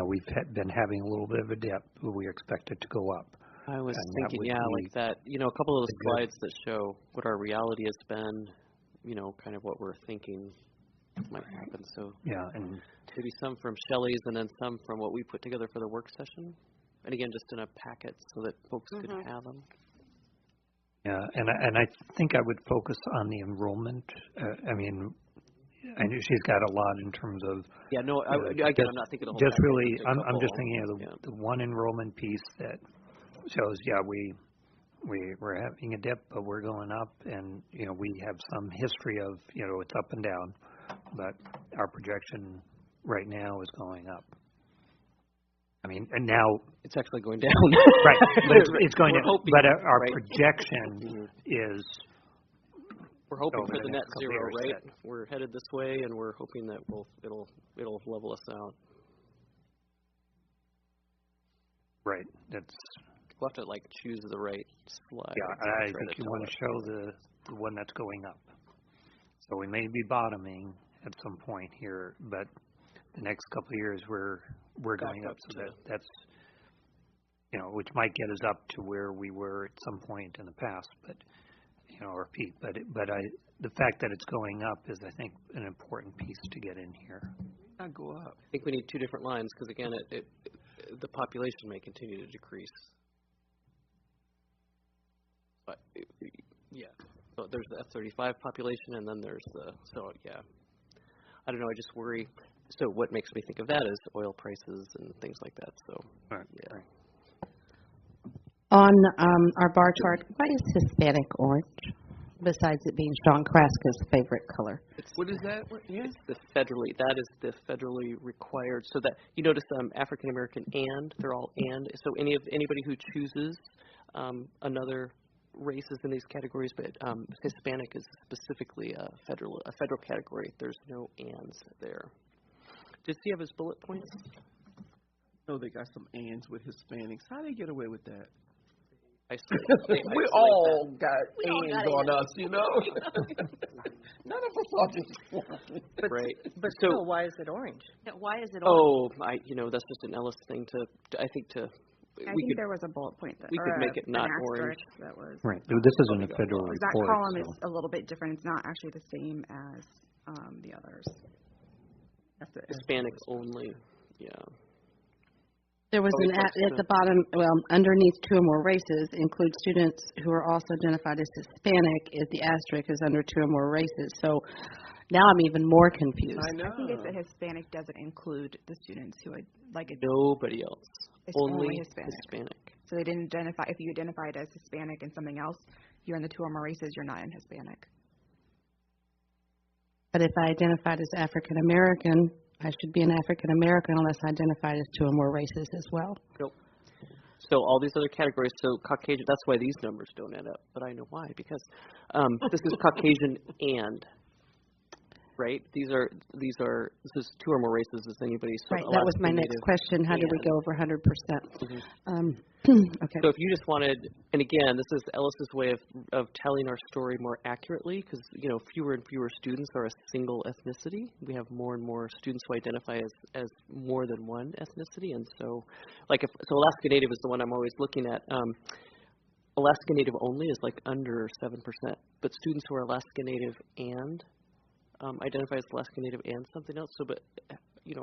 we've been having a little bit of a dip. We expect it to go up. I was thinking, like that. A couple of those slides that show what our reality has been. Kind of what we're thinking might happen. So and maybe some from Shelley's, and then some from what we put together for the work session. And again, just in a packet so that folks could have them. Yeah, and I think I would focus on the enrollment. I know she's got a lot in terms of. Yeah, no, again, I'm not thinking of the whole just packet, really, I'm just thinking of the one enrollment piece that shows, we're having a dip, but we're going up, and we have some history of it's up and down, but our projection right now is going up. And now it's actually going down. Right, but it's going down. Hoping, but our projection is. We're hoping for the net zero, right? We're headed this way, and we're hoping that it'll level us out. Right. We'll have to choose the right slide. Yeah, I think you want to show the one that's going up. So we may be bottoming at some point here, but the next couple of years we're going up. So that's which might get us up to where we were at some point in the past, but or peak. But the fact that it's going up is, I think, an important piece to get in here. I go up. I think we need two different lines because again, the population may continue to decrease. But so there's the F-35 population, and then there's I don't know. I just worry. So what makes me think of that is oil prices and things like that. So right. On our bar chart, why is Hispanic orange? Besides it being Sean Kraska's favorite color. What is that? It's the that is the federally required. So that you notice African American they're all so anybody who chooses another races in these categories, but Hispanic is specifically a federal category. There's no ands there. Does he have his bullet points? No, they got some ands with Hispanics. How do they get away with that? We all got ands on us, None of us are just but, right. But still, why is it orange? Yeah, why is it orange? That's just an Ellis thing I think there was a bullet point we could make it not orange. That was right. This isn't a federal report. That column is a little bit different. It's not actually the same as the others. Hispanic only. Yeah. There was at the bottom, underneath two or more races, include students who are also identified as Hispanic. The asterisk is under two or more races. So now I'm even more confused. I think it's that Hispanic doesn't include the students who would nobody else. It's only Hispanic. So they didn't identify. If you identified as Hispanic and something else, you're in the two or more races. You're not in Hispanic. But if I identified as African American, I should be an African American unless I identified as two or more races as well. Nope. So all these other categories, so Caucasian, that's why these numbers don't add up. But I know why, because this is Caucasian right? This is two or more races as anybody. So right, that was my next question. How did we go over 100%? Mm-hmm. Okay. So if you just wanted, and again, this is Ellis's way of telling our story more accurately, because fewer and fewer students are a single ethnicity. We have more and more students who identify as more than one ethnicity, and so Alaska Native is the one I'm always looking at. Alaska Native only is under 7%, but students who are Alaska Native and identify as Alaska Native and something else. So, but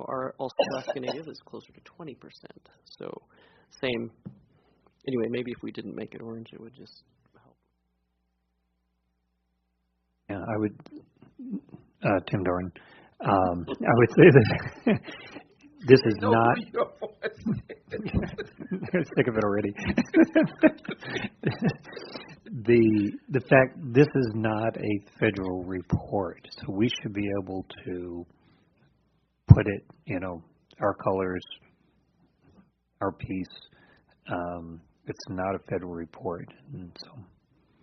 are also Alaska Native is closer to 20%. So, same. Anyway, maybe if we didn't make it orange, it would just help. Yeah, I would, Tim Doran. I would say that this is not. I'm sick of it already. The fact this is not a federal report, so we should be able to put it, our colors our piece. It's not a federal report, and so.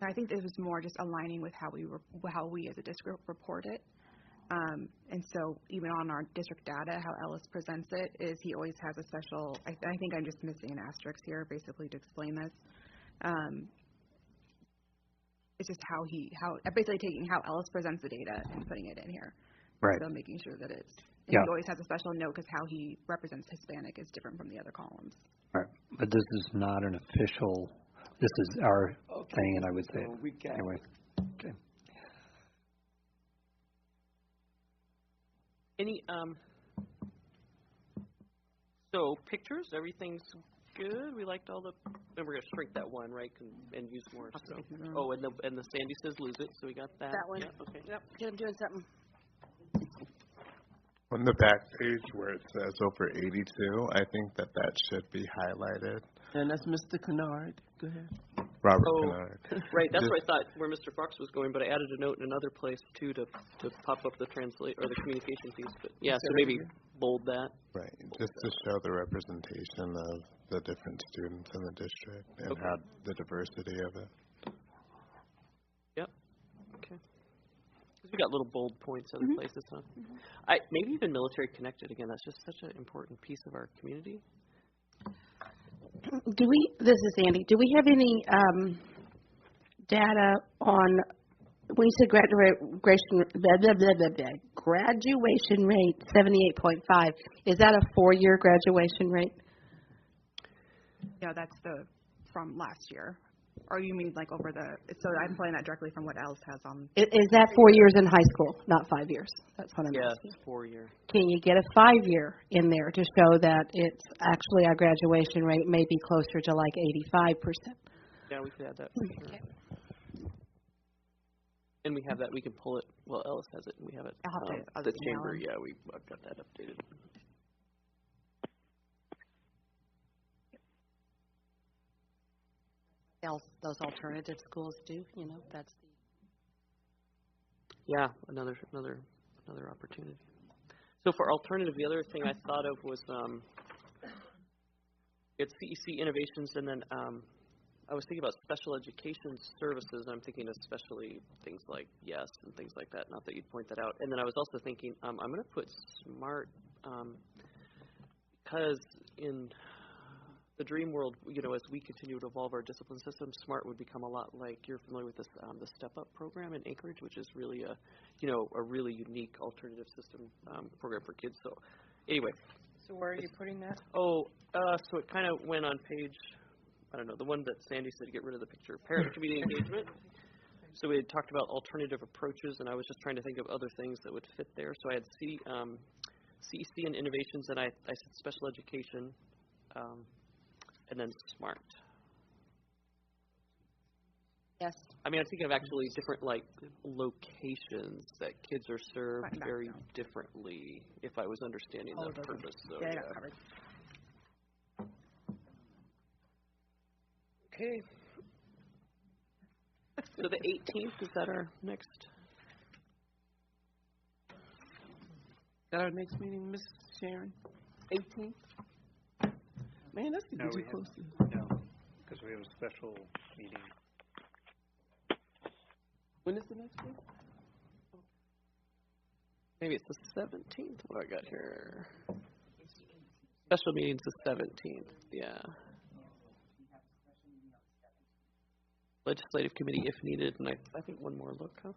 I think this was more just aligning with how we as a district report it. And so even on our district data, how Ellis presents it is he always has a special, I think I'm just missing an asterisk here basically to explain this. It's just basically taking how Ellis presents the data and putting it in here. Right. So making sure that it's, yeah. He always has a special note because how he represents Hispanic is different from the other columns. Right. But this is not an official, this is our thing, and I would say we got anyway. Okay. Any, so pictures, everything's good. We liked all the, and we're going to shrink that one, right, and use more. So. Oh, and the Sandy says lose it, so we got that. That one. Yeah, okay. Yep, get him doing something. On the back page where it says over 82, I think that should be highlighted. And that's Mr. Kennard. Go ahead. Robert Kennard. Right, that's where I thought where Mr. Fox was going, but I added a note in another place too to pop up the translate or the communication piece. But yeah, so maybe bold that. Right, just to show the representation of the different students in the district and how the diversity of it. Yep. Okay. Because we got little bold points other places, huh? Maybe even military connected again. That's just such an important piece of our community. This is Andy. Do we have any data on when you said graduation rate 78.5? Is that a 4-year graduation rate? Yeah, that's from last year. Or you mean like over so I'm pulling that directly from what Alice has on. Is that 4 years in high school, not 5 years? That's what I'm asking. Yes, 4 year. Can you get a 5-year in there to show that it's actually our graduation rate may be closer to like 85%? Yeah, we could add that. Okay. And we have that. We can pull it. Well, Ellis has it, and we have it. The chamber. Yeah, I've got that updated. Those alternative schools do, that's the. Yeah, another opportunity. So for alternative, the other thing I thought of was it's CEC Innovations, and then I was thinking about special education services, and I'm thinking especially things like YES and things like that. Not that you'd point that out. And then I was also thinking I'm going to put SMART because in the dream world, as we continue to evolve our discipline system, SMART would become a lot like you're familiar with this, the Step Up program in Anchorage, which is really a really unique alternative system program for kids. So, anyway. So where are you putting that? Oh, so it kind of went on page, I don't know, the one that Sandy said to get rid of the picture, parent community engagement. So we had talked about alternative approaches, and I was just trying to think of other things that would fit there. So I had CEC and innovations, and I said special education. And then SMART. Yes. I mean, I'm thinking of actually different, locations that kids are served very differently, if I was understanding the purpose. So, yeah, I got covered. Okay. So the 18th, is that our next? Is that our next meeting, Miss Sharon? 18th? Man, that's getting too close. No, because we have a special meeting. When is the next one? Maybe it's the 17th. What do I got here? Special meeting's the 17th. Yeah. Legislative committee if needed, and I think one more look, huh?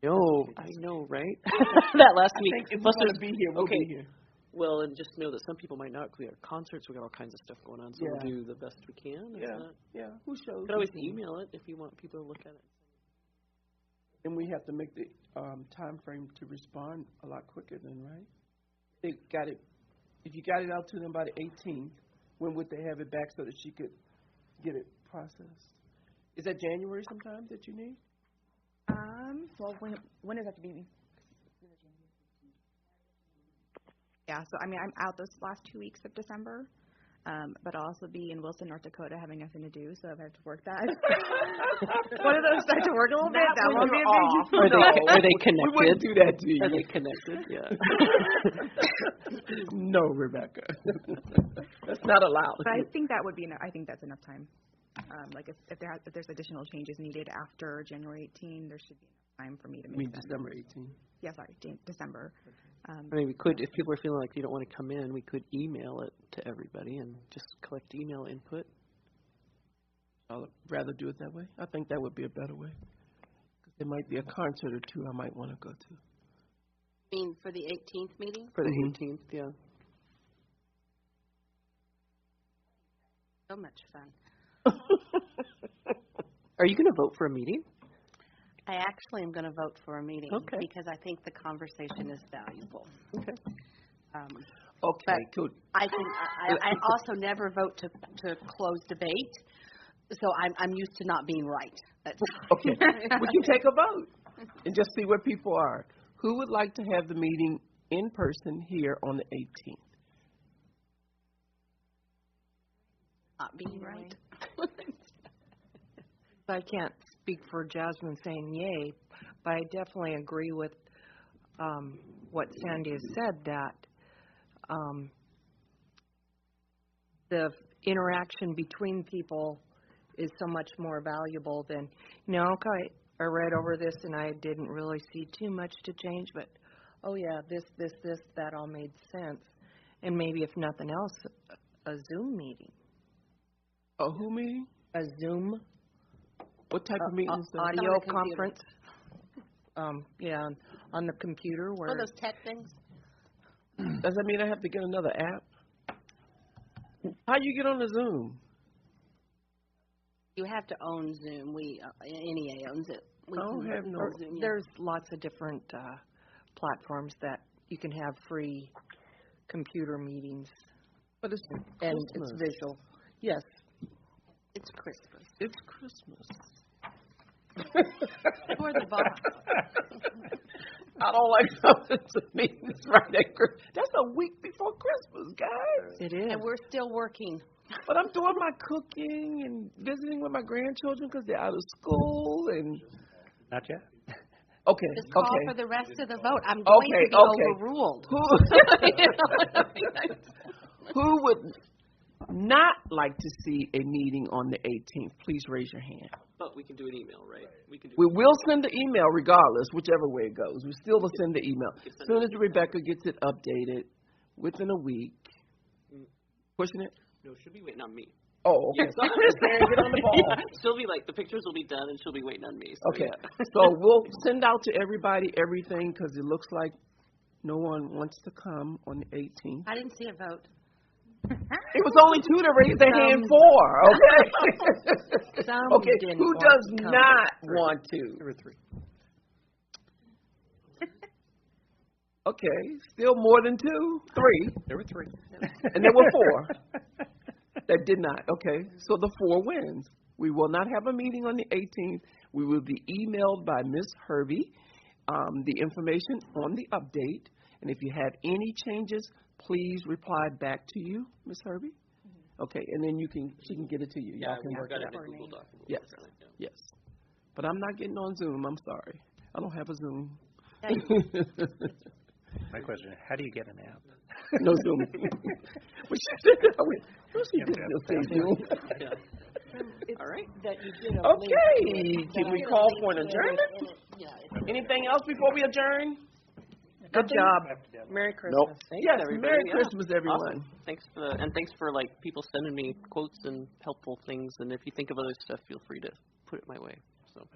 No, I know, right? That last week. I think if we're going to be here, we'll be here. Well, and just know that some people might not. We have concerts. We got all kinds of stuff going on, so we'll do the best we can. Yeah. Who shows? You can always email it if you want people to look at it. And we have to make the time frame to respond a lot quicker then, right? They got it. If you got it out to them by the 18th, when would they have it back so that she could get it processed? Is that January sometime that you need? Well, when does that have to be? Yeah, so I mean, I'm out those last 2 weeks of December, but I'll also be in Wilson, North Dakota, having nothing to do, so if I have to work that. One of those start to work a little bit, that won't be a big. Are they connected? We wouldn't do that to you. Are they connected? Yeah. No, Rebecca. That's not allowed. But I think that would be enough. I think that's enough time. Like if there's additional changes needed after January 18, there should be enough time for me to make them. December 18. Yeah, sorry, December. I mean, we could, if people are feeling like you don't want to come in, we could email it to everybody and just collect email input. I'd rather do it that way. I think that would be a better way. Because there might be a concert or two I might want to go to. You mean for the 18th meeting? For the 18th, yeah. So much fun. Are you going to vote for a meeting? I actually am going to vote for a meeting because I think the conversation is valuable. Okay. Okay, good. I think I also never vote to close debate, so I'm used to not being right. That's okay. We can take a vote and just see where people are. Who would like to have the meeting in person here on the 18th? Not being right. I can't speak for Jasmine saying yay, but I definitely agree with what Sandy has said, that the interaction between people is so much more valuable than, okay, I read over this and I didn't really see too much to change, but oh yeah, this, that all made sense. And maybe if nothing else, a Zoom meeting. A who meeting? A Zoom. What type of meeting is that? Audio conference. Yeah, on the computer. Where those tech things? Does that mean I have to get another app? How you get on the Zoom? You have to own Zoom. NEA owns it. I don't have no Zoom. There's lots of different platforms that you can have free computer meetings. But it's and it's visual. Yes. It's Christmas. It's Christmas. For the boss. I don't like something to me. It's right at Christmas. That's a week before Christmas, guys. It is. And we're still working. But I'm doing my cooking and visiting with my grandchildren because they're out of school and. Not yet. Okay. Just call for the rest of the vote. I'm going to be overruled. Who would not like to see a meeting on the 18th? Please raise your hand. But we can do an email, right? We will send the email regardless, whichever way it goes. We still will send the email. As soon as Rebecca gets it updated within a week. Pushing it? No, she'll be waiting on me. Oh, okay. Yes. Get on the ball. Yeah, she'll be like, the pictures will be done and she'll be waiting on me. So okay. Yeah. So we'll send out to everybody everything because it looks like no one wants to come on the 18th. I didn't see a vote. It was only 2 to raise their hand for, okay? Okay, who does not want to? There were 3. Okay, still more than 2? 3. There were 3. And there were 4 that did not. Okay, so the 4 wins. We will not have a meeting on the 18th. We will be emailed by Ms. Herbie the information on the update. And if you have any changes, please reply back to you, Ms. Herbie. Okay, and then she can get it to you. Yeah, can work got it it out. in Google Doc. Yes, yes. But I'm not getting on Zoom. I'm sorry. I don't have a Zoom. My question is, how do you get an app? No Zoom. Well, she said that. She did say Zoom. All right. That you did okay. Can we call for an adjournment? Anything else before we adjourn? Good job. Merry Christmas. Nope. Thanks, yes, everybody. Merry Christmas, everyone. Awesome. Thanks for people sending me quotes and helpful things. And if you think of other stuff, feel free to put it my way. So.